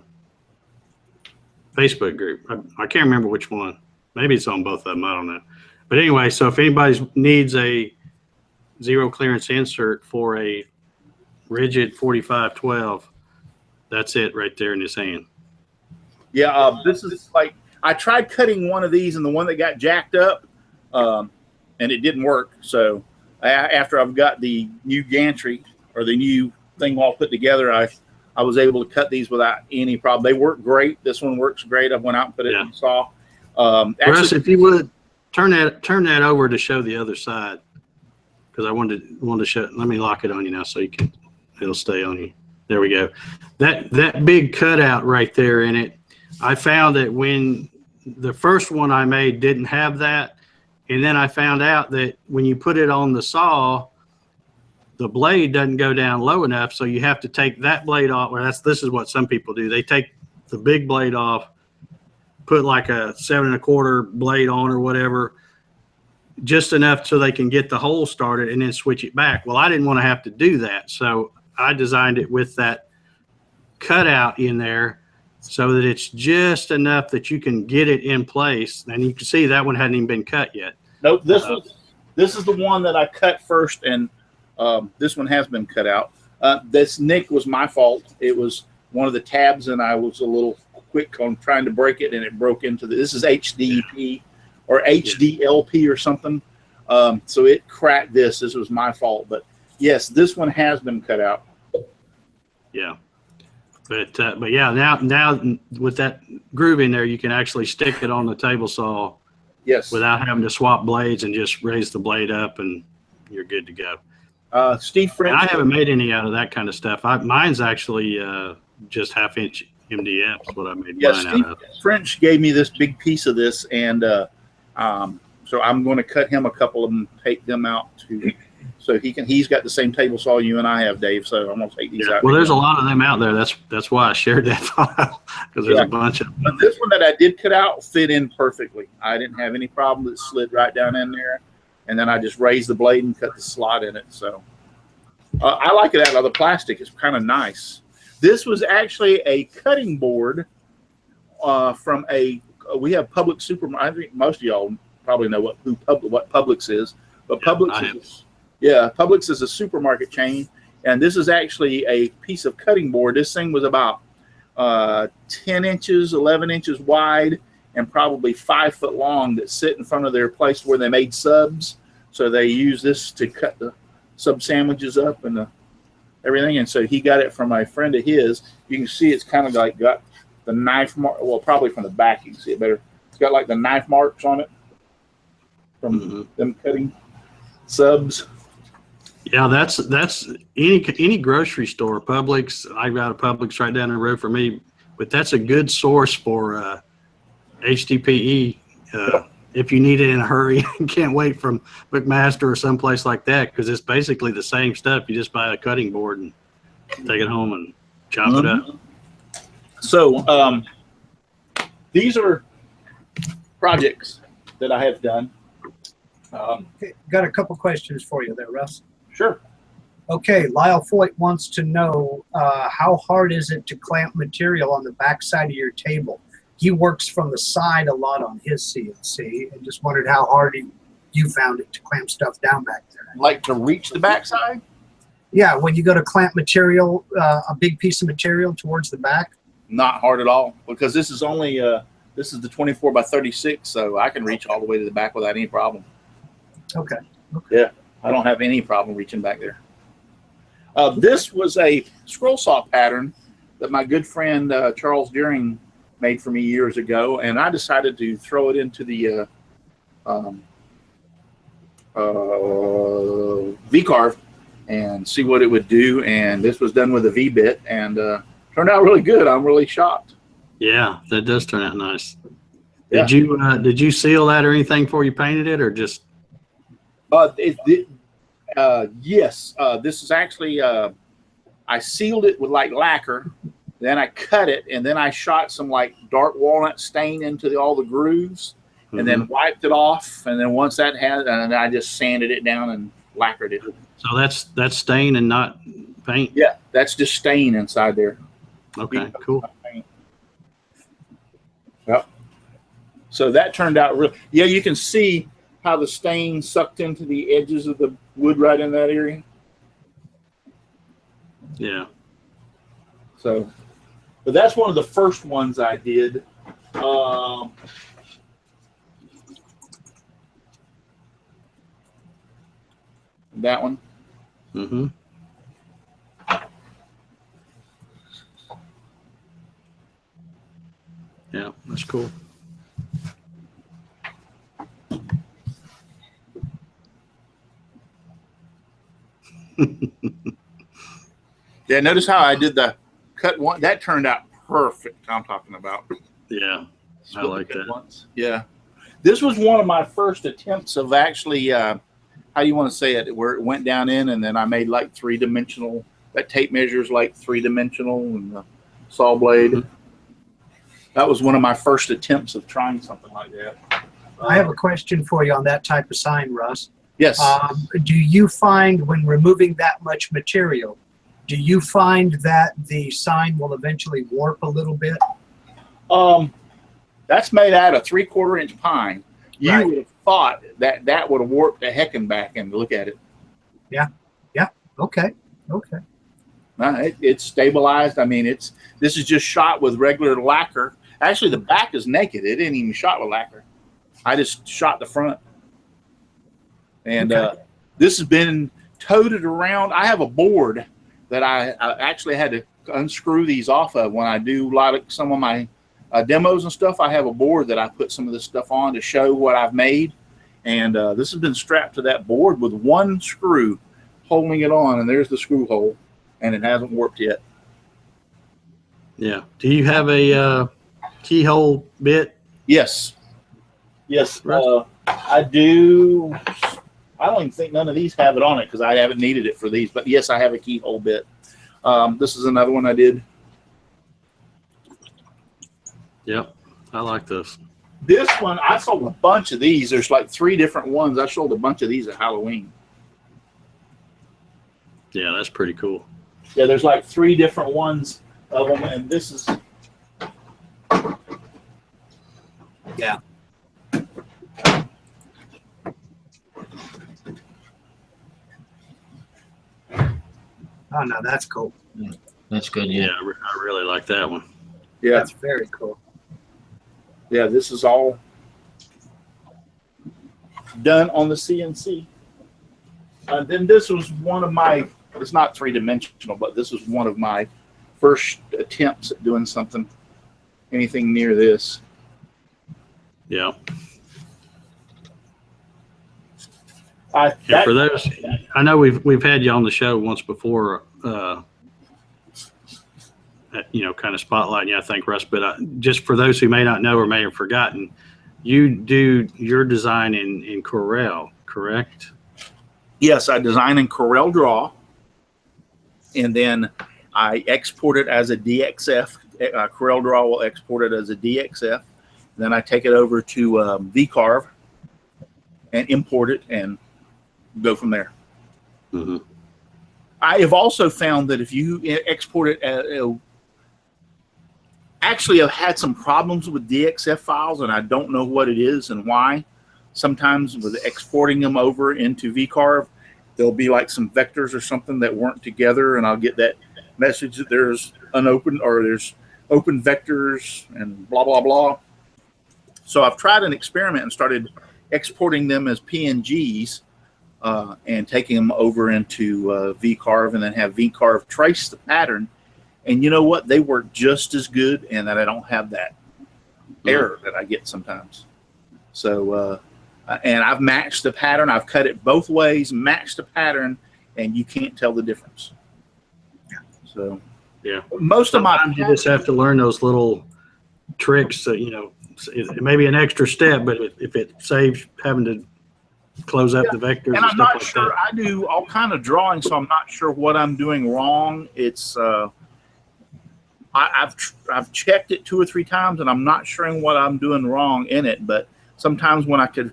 Facebook group. I can't remember which one. Maybe it's on both of them. I don't know. But anyway, so if anybody needs a zero clearance insert for a rigid 4512, that's it right there in his hand. Yeah, this is like, I tried cutting one of these and the one that got jacked up, and it didn't work. So after I've got the new gantry or the new thing all put together, I was able to cut these without any problem. They work great. This one works great. I went out and put it in the saw. Russ, if you would turn that over to show the other side, because I wanted to show. Let me lock it on you now so it'll stay on you. There we go. That big cutout right there in it. I found that when the first one I made didn't have that. And then I found out that when you put it on the saw, the blade doesn't go down low enough. So you have to take that blade off. Well, this is what some people do. They take the big blade off, put like a 7 1/4 blade on or whatever, just enough so they can get the hole started and then switch it back. Well, I didn't want to have to do that. So I designed it with that cutout in there so that it's just enough that you can get it in place. And you can see that one hadn't even been cut yet. Nope, this is the one that I cut first, and this one has been cut out. This nick was my fault. It was one of the tabs, and I was a little quick on trying to break it, and it broke into this is HDP or HDLP or something. So it cracked this. This was my fault. But yes, this one has been cut out. Yeah. But yeah, now with that groove in there, you can actually stick it on the table saw. Yes. Without having to swap blades and just raise the blade up, and you're good to go. Steve French. And I haven't made any out of that kind of stuff. Mine's actually just 1/2 MDFs, what I made mine Steve out of. French gave me this big piece of this, and so I'm going to cut him a couple of them, take them out to, so he's got the same table saw you and I have, Dave. So I'm going to take these out. Well, there's a lot of them out there. That's why I shared that file, because there's a bunch of them. But this one that I did cut out fit in perfectly. I didn't have any problem. It slid right down in there, and then I just raised the blade and cut the slot in it. So I like it out of the plastic. It's kind of nice. This was actually a cutting board from we have Publix supermarket. I think most of y'all probably know what Publix is, but yeah, Publix is a supermarket chain, and this is actually a piece of cutting board. This thing was about 10 inches, 11 inches wide, and probably 5 foot long that sit in front of their place where they made subs. So they use this to cut the sub sandwiches up and everything. And so he got it from a friend of his. You can see it's kind of like got the knife mark. Well, probably from the back you can see it better. It's got like the knife marks on it from them cutting subs. Yeah, that's any grocery store. Publix, I got a Publix right down the road for me, but that's a good source for HDPE if you need it in a hurry and can't wait from McMaster or someplace like that, because it's basically the same stuff. You just buy a cutting board and take it home and chop it up. So these are projects that I have done. Okay, got a couple questions for you there, Russ. Sure. Okay, Lyle Foyt wants to know how hard is it to clamp material on the back side of your table? He works from the side a lot on his CNC, and just wondered how hard you found it to clamp stuff down back there. Like to reach the backside? Yeah, when you go to clamp material, a big piece of material towards the back. Not hard at all, because this is only this is the 24 by 36, so I can reach all the way to the back without any problem. Okay. Yeah, I don't have any problem reaching back there. This was a scroll saw pattern that my good friend Charles Deering made for me years ago, and I decided to throw it into the V-carve and see what it would do. And this was done with a V-bit, and turned out really good. I'm really shocked. Yeah, that does turn out nice. Yeah. Did you seal that or anything before you painted it, or just? Yes. This is actually I sealed it with like lacquer. Then I cut it, and then I shot some like dark walnut stain into all the grooves, and then wiped it off. And then once that had, and I just sanded it down and lacquered it. So that's stain and not paint? Yeah, that's just stain inside there. Okay, cool. Yep. So that turned out real. Yeah, you can see how the stain sucked into the edges of the wood right in that area. Yeah. So, but that's one of the first ones I did. That one. Mm-hmm. Yeah, that's cool. Yeah, notice how I did the cut one. That turned out perfect. I'm talking about. Yeah. I like that. Once. Yeah. This was one of my first attempts of actually, how do you want to say it, where it went down in, and then I made like 3-dimensional, that tape measures like 3-dimensional, and the saw blade. Mhm. That was one of my first attempts of trying something like that. I have a question for you on that type of sign, Russ. Yes. Do you find when removing that much material, do you find that the sign will eventually warp a little bit? That's made out of 3/4-inch pine. You Right. would have thought that that would have warped the heckin' back and look at it. Okay. Okay. It's stabilized. I mean, this is just shot with regular lacquer. Actually, the back is naked. It didn't even shot with lacquer. I just shot the front. And Okay. this has been toted around. I have a board that I actually had to unscrew these off of when I do a lot of some of my demos and stuff. I have a board that I put some of this stuff on to show what I've made. And this has been strapped to that board with one screw holding it on. And there's the screw hole. And it hasn't warped yet. Yeah. Do you have a keyhole bit? Yes. Yes. Right. I do. I don't even think none of these have it on it because I haven't needed it for these. But yes, I have a keyhole bit. This is another one I did. Yep. I like this. This one, I sold a bunch of these. There's like 3 different ones. I sold a bunch of these at Halloween. Yeah, that's pretty cool. Yeah, there's like 3 different ones of them. And this is. Yeah. Oh, no, that's cool. That's good. Yeah, Yeah. I really like that one. Yeah. That's very cool. Yeah, this is all done on the CNC. Then this was one of my, it's not 3-dimensional, but this was one of my first attempts at doing something, anything near this. Yeah. I, And for those, I know we've had you on the show once before, kind of spotlighting you, I think, Russ. But just for those who may not know or may have forgotten, you do your design in Corel, correct? yes, I design in Corel Draw, and then I export it as a DXF. Corel Draw will export it as a DXF. Then I take it over to VCarve and import it and go from there. Mm-hmm. I have also found that if you export it, actually I've had some problems with DXF files, and I don't know what it is and why. Sometimes with exporting them over into VCarve, there'll be like some vectors or something that weren't together, and I'll get that message that there's unopened or there's open vectors and blah, blah, blah. So I've tried an experiment and started exporting them as PNGs and taking them over into VCarve, and then have VCarve trace the pattern. And you know what? They work just as good, and that I don't have that error that I get sometimes. So, and I've matched the pattern. I've cut it both ways, matched the pattern, and you can't tell the difference. So, Yeah. most of my Sometimes you just have to learn those little tricks that, it may be an extra step, but if it saves having to close up the vectors and and I'm stuff not like sure. that. I do all kind of drawing, so I'm not sure what I'm doing wrong. It's I've checked it 2 or 3 times, and I'm not sure what I'm doing wrong in it. But sometimes when I could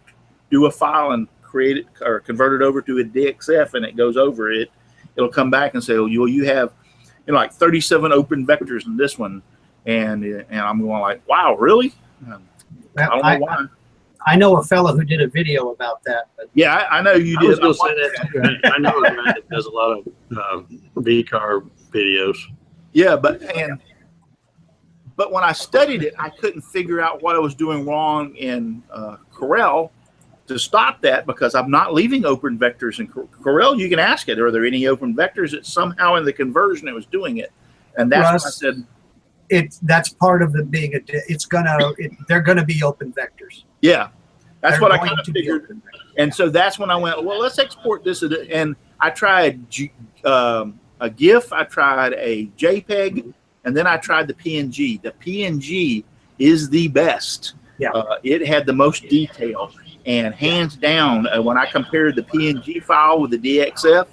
do a file and create it or convert it over to a DXF, and it goes over it, it'll come back and say, "Oh, you have like 37 open vectors in this one," and I'm going like, "Wow, really?" I don't know why. I know a fellow who did a video about that. But Yeah, I know you I was did. going to say that too. I know a guy that does a lot of VCarve videos. Yeah, but when I studied it, I couldn't figure out what I was doing wrong in Corel to stop that, because I'm not leaving open vectors in Corel. You can ask it, are there any open vectors? That somehow in the conversion it was doing it, and that's Russ, what I said. that's part of it being they're gonna be open vectors. Yeah, that's They're what I going kind of to be figured. open vectors. And so that's when I went, well, let's export this. And I tried a GIF, I tried a JPEG, and then I tried the PNG. The PNG is the best. Yeah. It had the most detail, and hands down, when I compared the PNG file with the DXF,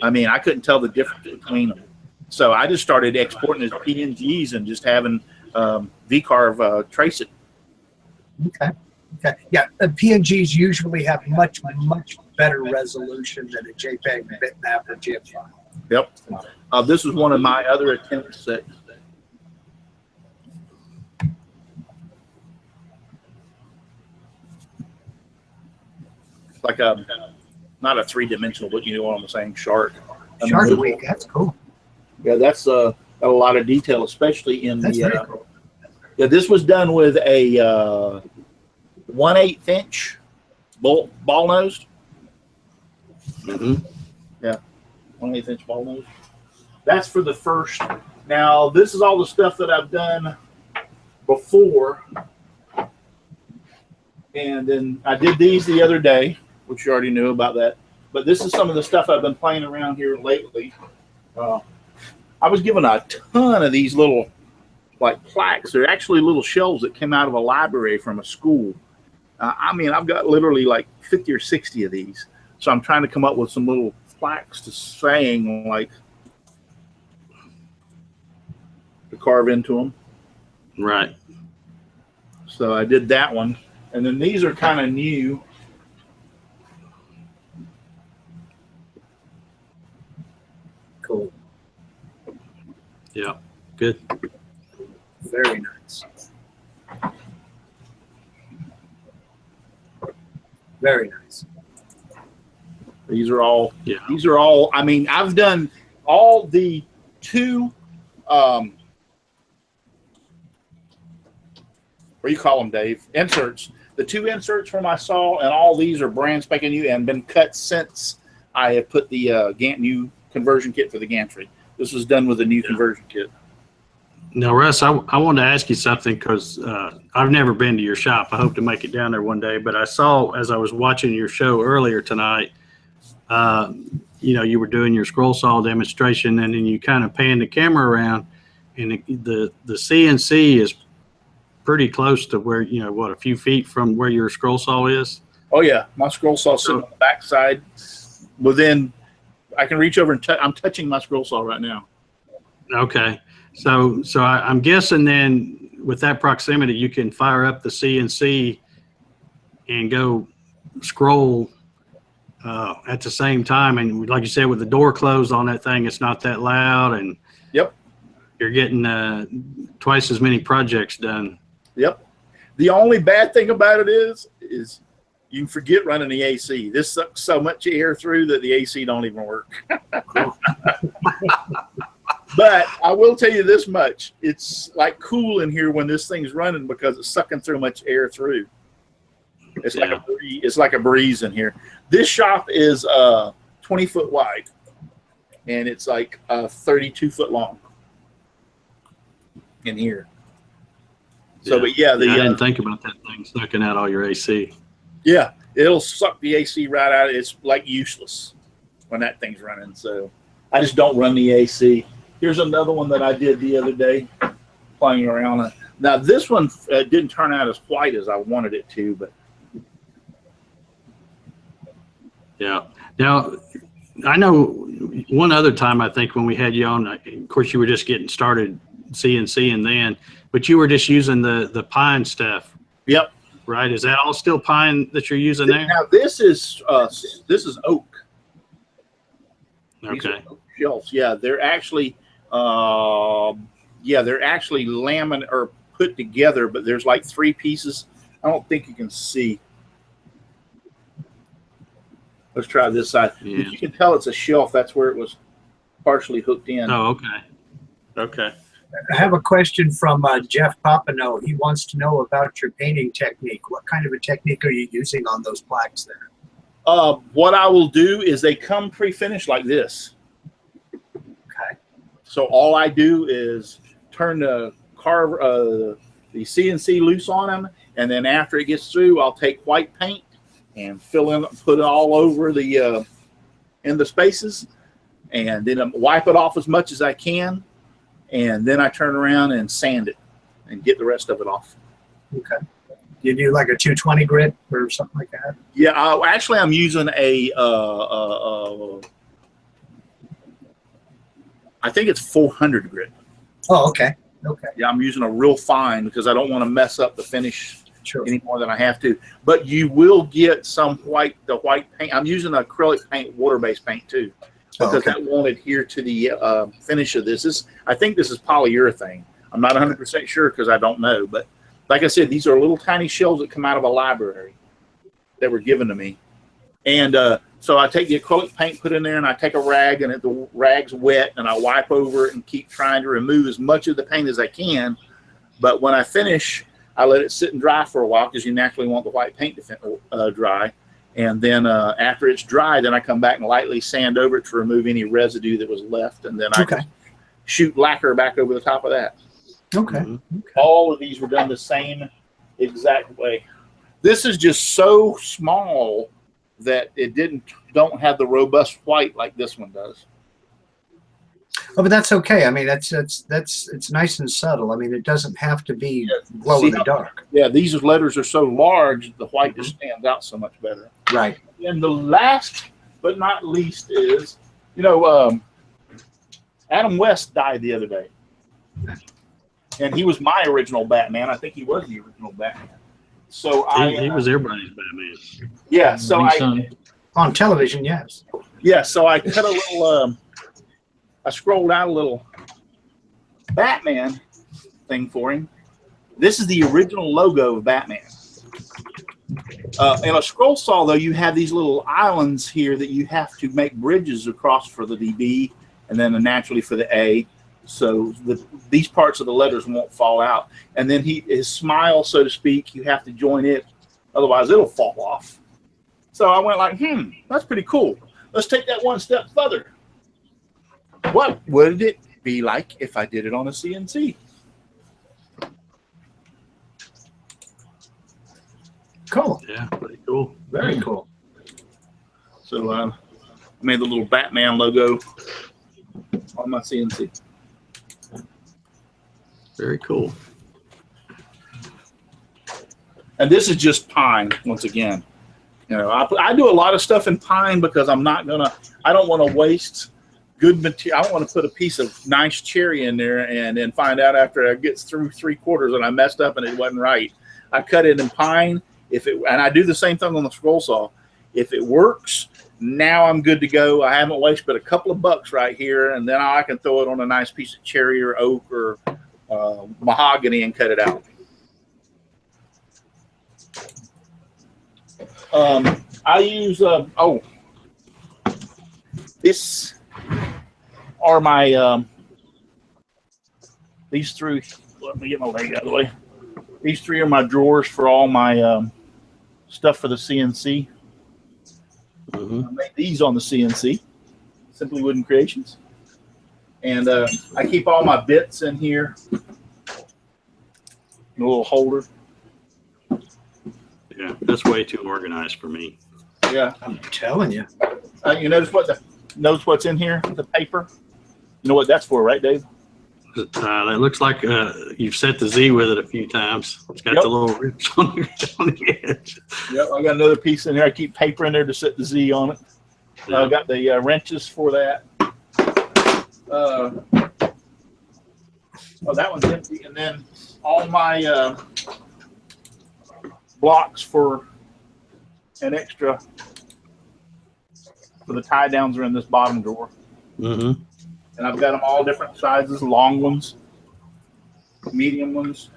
I mean, I couldn't tell the difference between them. So I just started exporting as PNGs and just having VCarve trace it. Okay. Okay. Yeah. PNGs usually have much better resolution than a JPEG, bitmap, or GIF file. Yep. This was one of my other attempts at. Like a, not a three-dimensional, but you know what I'm saying, shark. Shark Week, that's cool. Yeah, that's got a lot of detail, especially in That's very the. cool. Yeah, this was done with a 1/8 inch ball nosed. Yeah, 1/8 inch ball nose. That's for the first. Now this is all the stuff that I've done before, and then I did these the other day, which you already knew about that. But this is some of the stuff I've been playing around here lately. I was given a ton of these little, like, plaques. They're actually little shelves that came out of a library from a school. I mean, I've got literally like 50 or 60 of these. So I'm trying to come up with some little plaques to saying, like, to carve into them. Right. So I did that one. And then these are kind of new. Cool. Yeah. Good. Very nice. Very nice. These are all, Yeah. these are all, I mean, I've done all the two, what do you call them, Dave? Inserts. The two inserts for my saw, and all these are brand spanking new and been cut since I have put the new conversion kit for the gantry. This was done with a new conversion kit. Now, Russ, I wanted to ask you something because I've never been to your shop. I hope to make it down there one day. But I saw, as I was watching your show earlier tonight, you know, you were doing your scroll saw demonstration, and then you kind of panned the camera around, and the CNC is pretty close to where, you know, what, a few feet from where your scroll saw is? Oh, yeah. My scroll saw sitting on the back side. Within, I can reach over and I'm touching my scroll saw right now. Okay. So I'm guessing then with that proximity, you can fire up the CNC and go scroll at the same time. And like you said, with the door closed on that thing, it's not that loud, and Yep. you're getting twice as many projects done. Yep. The only bad thing about it is you can forget running the AC. This sucks so much air through that the AC don't even work. But I will tell you this much. It's like cool in here when this thing's running because it's sucking so much air through. It's like a breeze, it's like a breeze in here. This shop is 20 foot wide, and it's like 32 foot long in here. So, but yeah, I didn't think about that thing sucking out all your AC. Yeah, it'll suck the AC right out. It's like useless when that thing's running. So I just don't run the AC. Here's another one that I did the other day, playing around. Now this one didn't turn out as white as I wanted it to, but yeah. Now I know one other time, I think when we had you on, of course you were just getting started CNC and then, but you were just using the pine stuff. Yep. Right. Is that all still pine that you're using there? Now this is oak. Okay. Oak shelves. Yeah, they're actually laminate or put together, but there's like 3 pieces. I don't think you can see. Let's try this side. Yeah. You can tell it's a shelf. That's where it was partially hooked in. Oh, okay. Okay. I have a question from Jeff Papano. He wants to know about your painting technique. What kind of a technique are you using on those plaques there? What I will do is they come pre-finished like this. Okay. So all I do is turn the CNC loose on them, and then after it gets through, I'll take white paint and fill in, put it all over the in the spaces, and then wipe it off as much as I can, and then I turn around and sand it. and get the rest of it off. Okay. You do like a 220 grit or something like that? Yeah, actually, I'm using a I think it's 400 grit. Oh, okay. Okay. Yeah, I'm using a real fine because I don't want to mess up the finish any more than I have to. But you will get some white paint. I'm using acrylic paint, water-based paint too, because that won't adhere to the finish of this. I think this is polyurethane. I'm not 100% sure because I don't know. But like I said, these are little tiny shells that come out of a library that were given to me. And so I take the acrylic paint, put in there, and I take a rag, and the rag's wet, and I wipe over it and keep trying to remove as much of the paint as I can. But when I finish, I let it sit and dry for a while because you naturally want the white paint to dry. And then after it's dry, then I come back and lightly sand over it to remove any residue that was left. And then I shoot lacquer back over the top of that. Okay. All of these were done the same exact way. This is just so small that it don't have the robust white like this one does. Oh, but that's okay. I mean, it's nice and subtle. I mean, it doesn't have to be glow in the dark. Yeah, these letters are so large, the white just stands out so much better. Right. And the last but not least is, Adam West died the other day. And he was my original Batman. I think he was the original Batman. So he was everybody's Batman. Yeah, so on television, yes. Yeah, so I cut a little I scrolled out a little Batman thing for him. This is the original logo of Batman. In a scroll saw, though, you have these little islands here that you have to make bridges across for the DB and then naturally for the A. So these parts of the letters won't fall out. And then his smile, so to speak, you have to join it. Otherwise, it'll fall off. So I went like, that's pretty cool. Let's take that one step further. What would it be like if I did it on a CNC? Cool. Yeah, pretty cool. Very cool. So I made the little Batman logo on my CNC. Very cool. And this is just pine once again. I do a lot of stuff in pine because I don't want to waste good material. I don't want to put a piece of nice cherry in there and then find out after it gets through 3/4 and I messed up and it wasn't right. I cut it in pine. And I do the same thing on the scroll saw. If it works, now I'm good to go. I haven't wasted but a couple of bucks right here, and then I can throw it on a nice piece of cherry or oak or mahogany and cut it out. I use this are my these three. Let me get my leg out of the way. These three are my drawers for all my stuff for the CNC. I made these on the CNC, Simply Wooden Creations, and I keep all my bits in here. A little holder. Yeah, that's way too organized for me. Yeah, I'm telling you. You notice what's in here? The paper. You know what that's for, right, Dave? That looks like you've set the Z with it a few times. It's got the little rips on the edge. Yep, I got another piece in there. I keep paper in there to set the Z on it. Yeah. I got the wrenches for that. That one's empty. And then all my blocks for an extra for the tie downs are in this bottom drawer. And I've got them all different sizes, long ones, medium ones,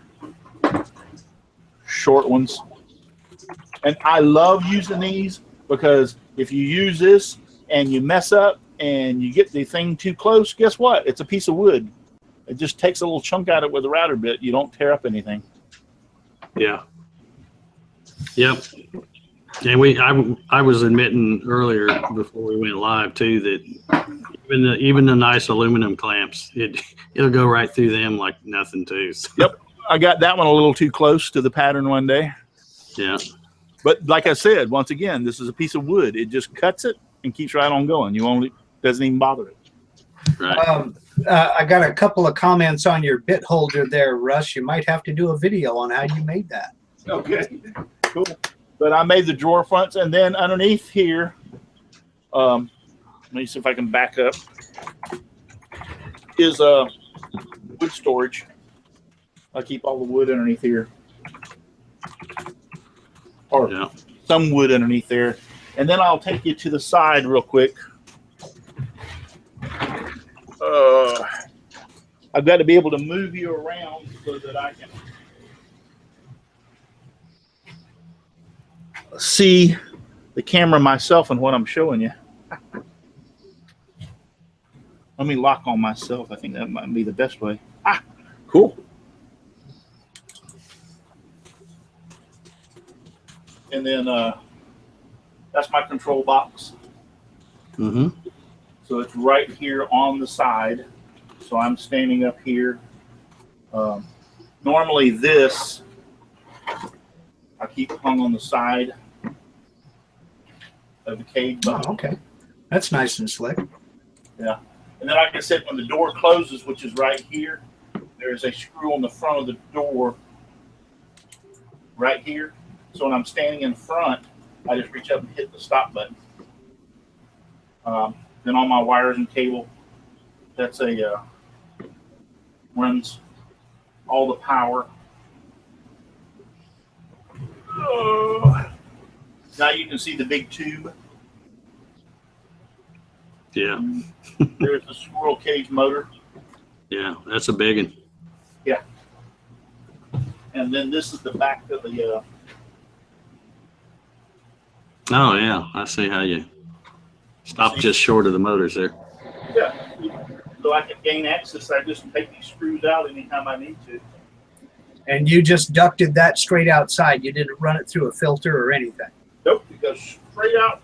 short ones. And I love using these because if you use this and you mess up and you get the thing too close, guess what? It's a piece of wood. It just takes a little chunk out of it with a router bit. You don't tear up anything. Yeah. Yep. And I was admitting earlier before we went live too that even the nice aluminum clamps, it'll go right through them like nothing too. So. Yep, I got that one a little too close to the pattern one day. Yeah, but like I said, once again, this is a piece of wood. It just cuts it and keeps right on going. Doesn't even bother it. Right. I got a couple of comments on your bit holder there, Russ. You might have to do a video on how you made that. Okay, cool. But I made the drawer fronts, and then underneath here, let me see if I can back up, is wood storage. I keep all the wood underneath here, or Yeah. some wood underneath there. And then I'll take you to the side real quick. I've got to be able to move you around so that I can see the camera myself and what I'm showing you. Let me lock on myself. I think that might be the best way. Ah, cool. And then that's my control box. Mm-hmm. So it's right here on the side. So I'm standing up here. Normally this, I keep hung on the side of the cage. Oh, okay. That's nice and slick. Yeah. And then like I said, when the door closes, which is right here, there's a screw on the front of the door right here. So when I'm standing in front, I just reach up and hit the stop button. Then all my wires and cable, that's a runs all the power. Now you can see the big tube. Yeah. There's the squirrel cage motor. Yeah, that's a big one. Yeah. And then this is the back of the. Oh yeah, I see how you stop just short of the motors there. Yeah. So I can gain access. I just take these screws out anytime I need to. And you just ducted that straight outside. You didn't run it through a filter or anything. Nope, it goes straight out,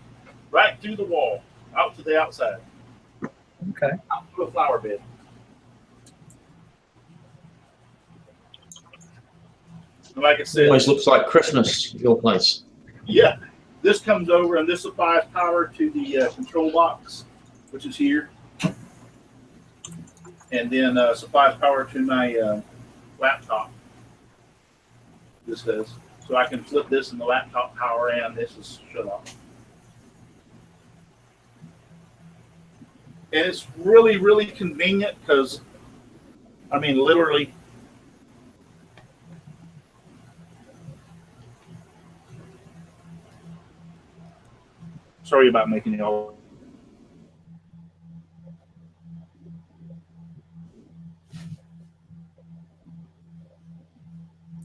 right through the wall, out to the outside. Okay. Out to a flower bed. And like I said, Always looks like Christmas, your place. yeah, this comes over and this supplies power to the control box, which is here. And then supplies power to my laptop. This does. So I can flip this and the laptop power and this is shut off. And it's really, really convenient because, I mean, literally, sorry about making it all.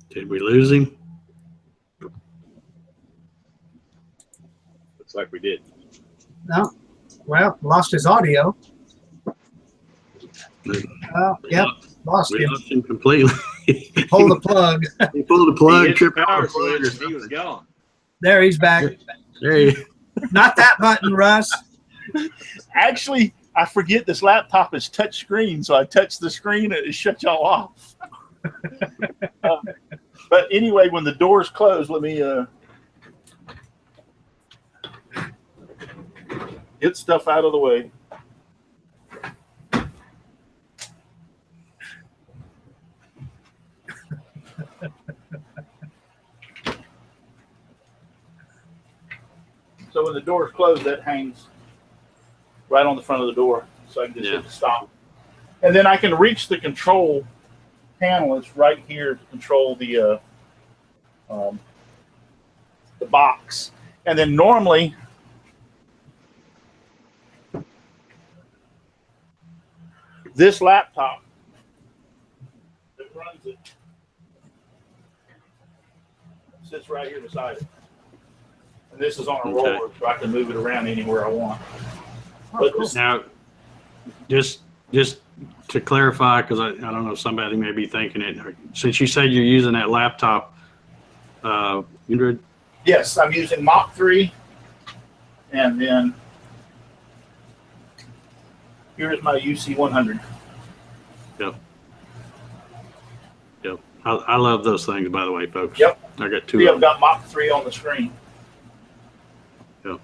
Did we lose him? Looks like we did. No. Well, lost his audio. Yep, lost We him. lost him completely. Pull the plug. He pulled the plug, He hit tripped the power over. switch, he was gone. There, he's back. There you Not that button, Russ. Actually, I forget this laptop is touch screen, so I touch the screen and it shuts y'all off. But anyway, when the doors close, let me get stuff out of the way. So when the doors close, that hangs right on the front of the door, so I can just hit the stop. And then I can reach the control panel. It's right here to control the box. And then normally, this laptop that runs it sits right here beside it. And this is on a roller, so I can move it around anywhere I want. But this, Now, just to clarify, because I don't know, somebody may be thinking it. Since you said you're using that laptop, Indra, yes, I'm using Mach 3, and then here's my UC100. Yep. Yep. I love those things, by the way, folks. Yep. I got two See, of I've them. got Mach 3 on the screen. Yep.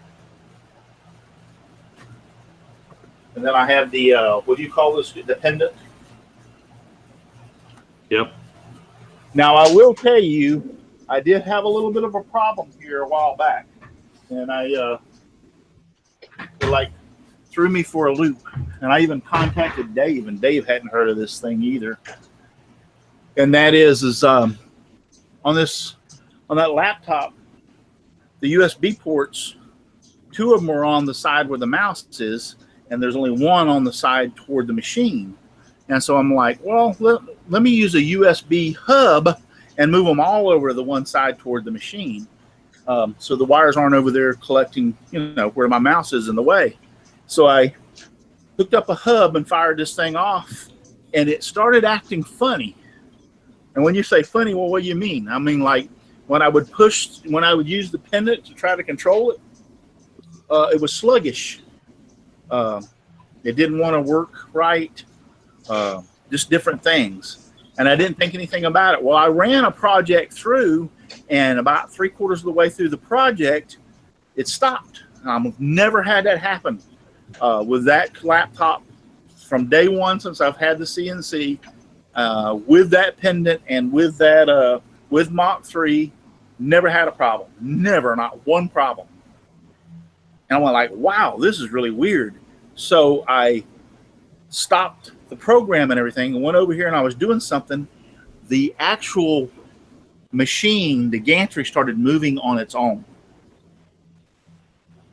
And then I have the, what do you call this, the pendant? Yep. Now, I will tell you, I did have a little bit of a problem here a while back. And it like threw me for a loop. And I even contacted Dave, and Dave hadn't heard of this thing either. And that is on that laptop, the USB ports, 2 of them are on the side where the mouse is, and there's only 1 on the side toward the machine. And so I'm like, well, let me use a USB hub and move them all over to the one side toward the machine. So the wires aren't over there collecting, where my mouse is in the way. So I hooked up a hub and fired this thing off, and it started acting funny. And when you say funny, well, what do you mean? I mean, like when I would use the pendant to try to control it, it was sluggish. It didn't want to work right. Just different things. And I didn't think anything about it. Well, I ran a project through, and about 3/4 of the way through the project, it stopped. I've never had that happen with that laptop from day one since I've had the CNC, with that pendant and with that with Mach 3, never had a problem. Never, not one problem. And I went like, wow, this is really weird. So I stopped the program and everything and went over here, and I was doing something. The actual machine, the gantry, started moving on its own.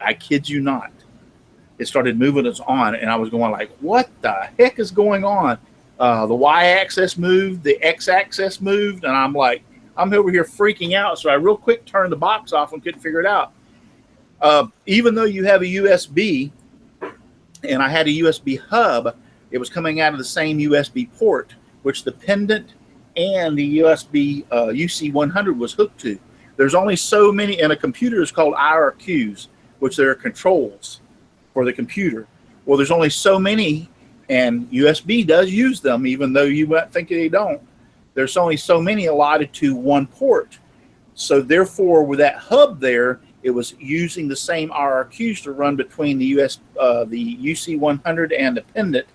I kid you not. It started moving its own, and I was going like, what the heck is going on? The Y-axis moved, the X-axis moved, and I'm like, I'm over here freaking out. So I real quick turned the box off and couldn't figure it out. Even though you have a USB, and I had a USB hub, it was coming out of the same USB port, which the pendant and the USB UC100 was hooked to. There's only so many, and a computer is called IRQs, which there are controls for the computer. Well, there's only so many, and USB does use them, even though you might think they don't. There's only so many allotted to one port. So therefore, with that hub there, it was using the same IRQs to run between the UC100 and the pendant,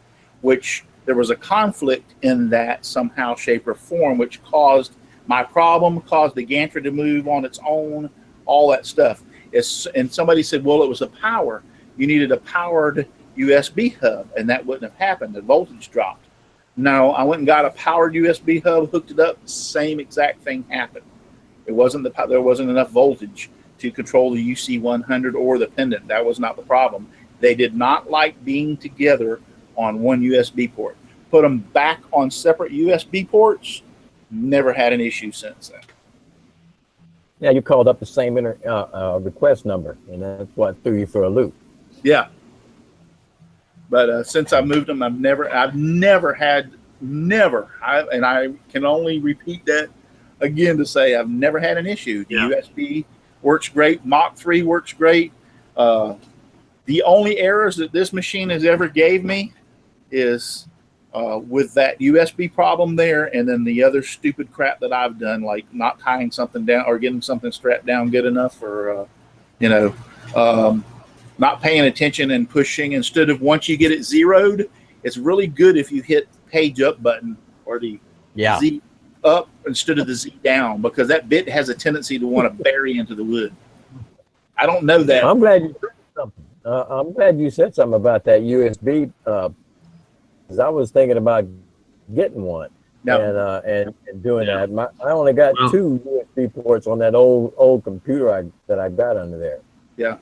which there was a conflict in that somehow, shape, or form, which caused my problem, caused the gantry to move on its own, all that stuff. And somebody said, well, it was a power. You needed a powered USB hub, and that wouldn't have happened. The voltage dropped. No, I went and got a powered USB hub, hooked it up, same exact thing happened. There wasn't enough voltage to control the UC100 or the pendant. That was not the problem. They did not like being together on one USB port. Put them back on separate USB ports, never had an issue since then. Yeah, you called up the same request number, and that's what threw you for a loop. Yeah. But since I moved them, and I can only repeat that again to say I've never had an issue. The USB works great. Mach 3 works great. The only errors that this machine has ever gave me is with that USB problem there, and then the other stupid crap that I've done, like not tying something down or getting something strapped down good enough, or not paying attention and pushing. Instead of, once you get it zeroed, it's really good if you hit page up button or the Z up instead of the Z down, because that bit has a tendency to want to bury into the wood. I don't know that. I'm glad you said something. I'm glad you said something about that USB, because I was thinking about getting one and doing that. I only got 2 USB ports on that old computer that I got under there. Yeah.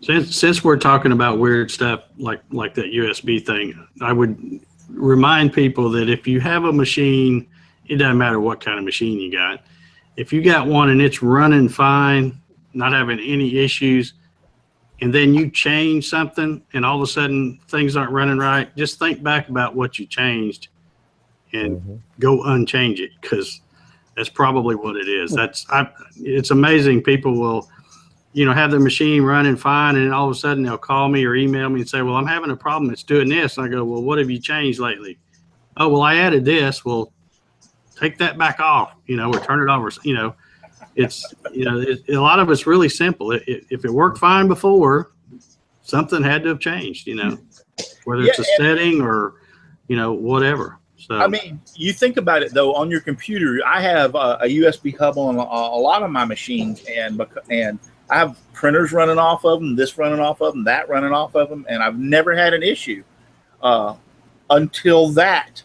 Since we're talking about weird stuff like that USB thing, I would remind people that if you have a machine, it doesn't matter what kind of machine you got. If you got one and it's running fine, not having any issues, and then you change something and all of a sudden things aren't running right, just think back about what you changed and go unchange it, because that's probably what it is. It's amazing. People will, have their machine running fine, and all of a sudden they'll call me or email me and say, well, I'm having a problem. It's doing this. And I go, well, what have you changed lately? Oh, well, I added this. Well, take that back off, or turn it over. It's, a lot of it's really simple. If it worked fine before, something had to have changed, whether it's a setting or, whatever. So I mean, you think about it though. On your computer, I have a USB hub on a lot of my machines, and I have printers running off of them, this running off of them, that running off of them, and I've never had an issue until that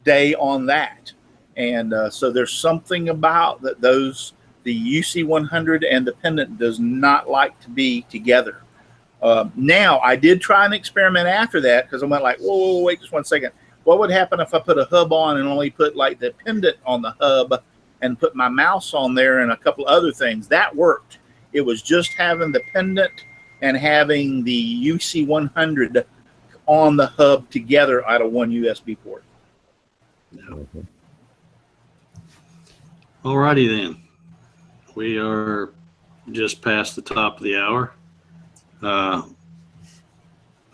day on that. And so there's something about that the UC100 and the pendant does not like to be together. Now, I did try an experiment after that because I went like, whoa, wait just 1 second. What would happen if I put a hub on and only put like the pendant on the hub and put my mouse on there and a couple other things? That worked. It was just having the pendant and having the UC100 on the hub together out of one USB port. All righty then. We are just past the top of the hour.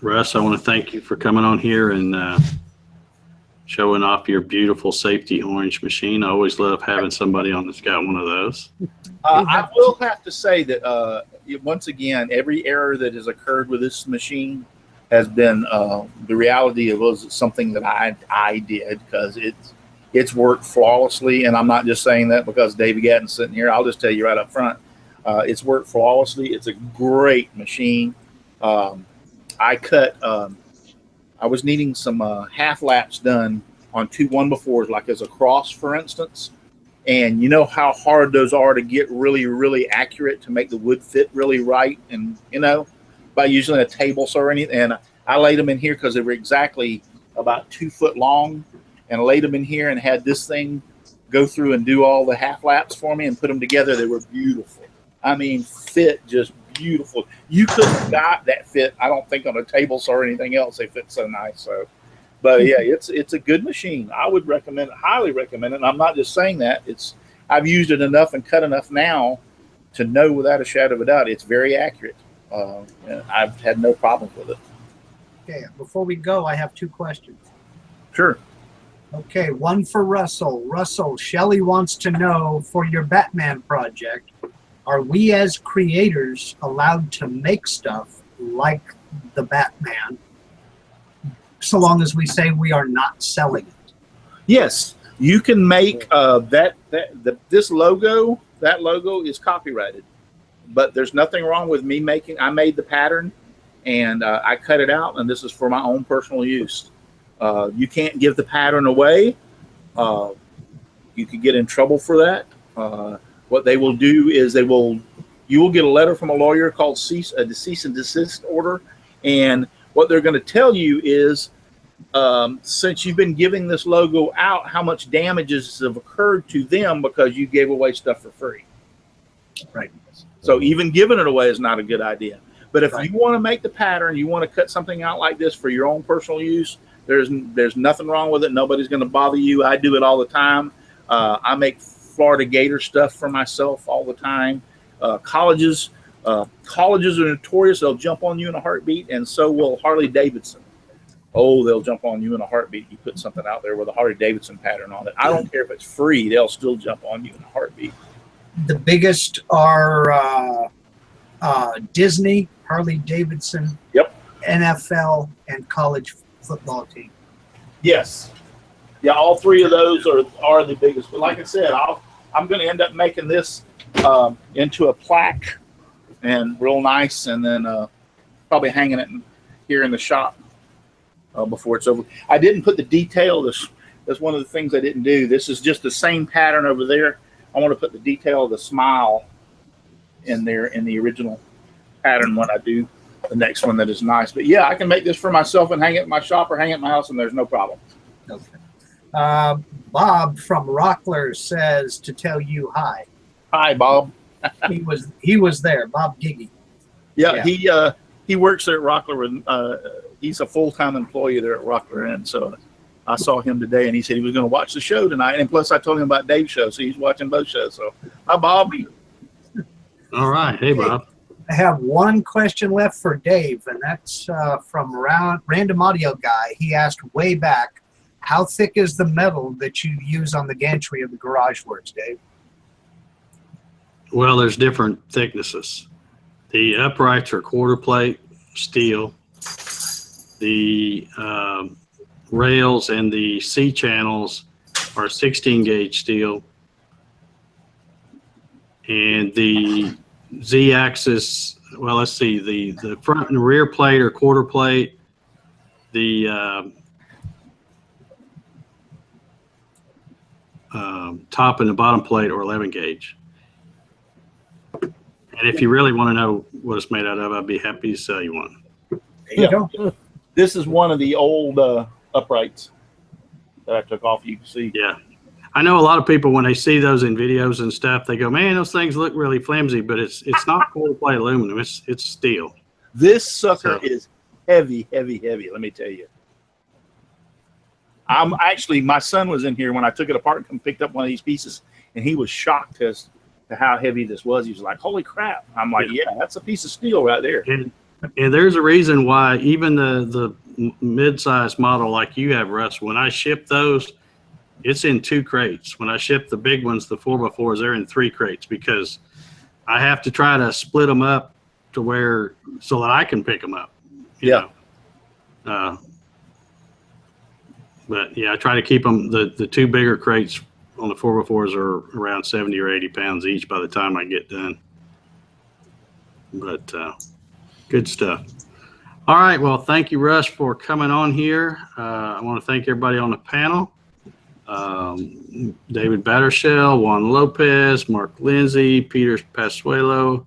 Russ, I want to thank you for coming on here and showing off your beautiful safety orange machine. I always love having somebody on that's got one of those. I will have to say that once again, every error that has occurred with this machine has been the reality of was something that I did, because it's worked flawlessly, and I'm not just saying that because David Gatton's sitting here. I'll just tell you right up front, it's worked flawlessly. It's a great machine. I was needing some half laps done on 2 1x4s, like as a cross, for instance. And you know how hard those are to get really, really accurate to make the wood fit really right. And, by using a table saw or anything. And I laid them in here because they were exactly about 2 foot long, and laid them in here and had this thing go through and do all the half laps for me and put them together. They were beautiful. I mean, fit just beautiful. You couldn't have got that fit, I don't think, on a table saw or anything else. They fit so nice. So, but yeah, it's a good machine. I would recommend it, highly recommend it. And I'm not just saying that. I've used it enough and cut enough now to know without a shadow of a doubt it's very accurate. And I've had no problems with it. Okay, before we go, I have 2 questions. Sure. Okay, one for Russell. Russell, Shelley wants to know, for your Batman project, are we as creators allowed to make stuff like the Batman, so long as we say we are not selling it? Yes, you can make this logo. That logo is copyrighted, but there's nothing wrong with me making. I made the pattern, and I cut it out, and this is for my own personal use. You can't give the pattern away. You could get in trouble for that. What they will do is you will get a letter from a lawyer called cease and desist order, and what they're going to tell you is, since you've been giving this logo out, how much damages have occurred to them because you gave away stuff for free. Right. So even giving it away is not a good idea. But if you want to make the pattern, you want to cut something out like this for your own personal use, there's nothing wrong with it. Nobody's going to bother you. I do it all the time. I make Florida Gator stuff for myself all the time. Colleges are notorious. They'll jump on you in a heartbeat, and so will Harley Davidson. Oh, they'll jump on you in a heartbeat. You put something out there with a Harley Davidson pattern on it. I don't care if it's free. They'll still jump on you in a heartbeat. The biggest are Disney, Harley Davidson, Yep. NFL, and college football team. Yes. Yeah, all 3 of those are the biggest. But like I said, I'm going to end up making this into a plaque and real nice, and then probably hanging it here in the shop before it's over. I didn't put the detail. That's one of the things I didn't do. This is just the same pattern over there. I want to put the detail of the smile in there in the original pattern when I do the next one that is nice. But yeah, I can make this for myself and hang it in my shop or hang it in my house, and there's no problem. Okay. Bob from Rockler says to tell you hi. Hi, Bob. He was there, Bob Giggy. Yeah, he works there at Rockler. He's a full-time employee there at Rockler, and so I saw him today, and he said he was going to watch the show tonight. And plus, I told him about Dave's show, so he's watching both shows. So, hi, Bob. All right. Hey, Bob. I have one question left for Dave, and that's from Random Audio Guy. He asked way back, how thick is the metal that you use on the gantry of the GarageWorX, Dave? Well, there's different thicknesses. The uprights are quarter plate. steel. The rails and the C channels are 16 gauge steel. And the Z axis, well, let's see, the front and rear plate are quarter plate. The top and the bottom plate are 11 gauge. And if you really want to know what it's made out of, I'd be happy to sell you one. There you go. This is one of the old uprights that I took off. You can see. Yeah. I know a lot of people, when they see those in videos and stuff, they go, man, those things look really flimsy, but it's not quarter plate aluminum. It's steel. This sucker is heavy, heavy, heavy. Let me tell you. I'm actually, my son was in here when I took it apart and picked up one of these pieces, and he was shocked as to how heavy this was. He was like, holy crap. I'm like, yeah, that's a piece of steel right there. And there's a reason why even the mid-size model like you have, Russ, when I ship those, it's in 2 crates. When I ship the big ones, the 4x4s, they're in 3 crates because I have to try to split them up to where, so that I can pick them up. You know? But yeah, I try to keep them, the 2 bigger crates on the 4x4s are around 70 or 80 pounds each by the time I get done. But good stuff. All right. Well, thank you, Russ, for coming on here. I want to thank everybody on the panel. David Battershell, Juan Lopez, Mark Lindsay, Peter Pasuelo,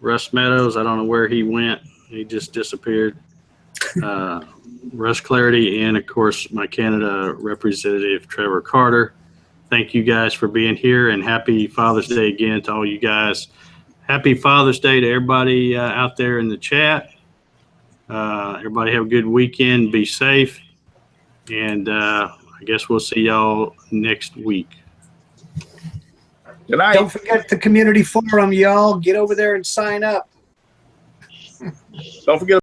Russ Meadows. I don't know where he went. He just disappeared. Russ Claridy, and of course, my Canada representative, Trevor Carter. Thank you guys for being here, and happy Father's Day again to all you guys. Happy Father's Day to everybody out there in the chat. Everybody have a good weekend. Be safe. And I guess we'll see y'all next week. Good night. Don't forget the community forum, y'all. Get over there and sign up. Don't forget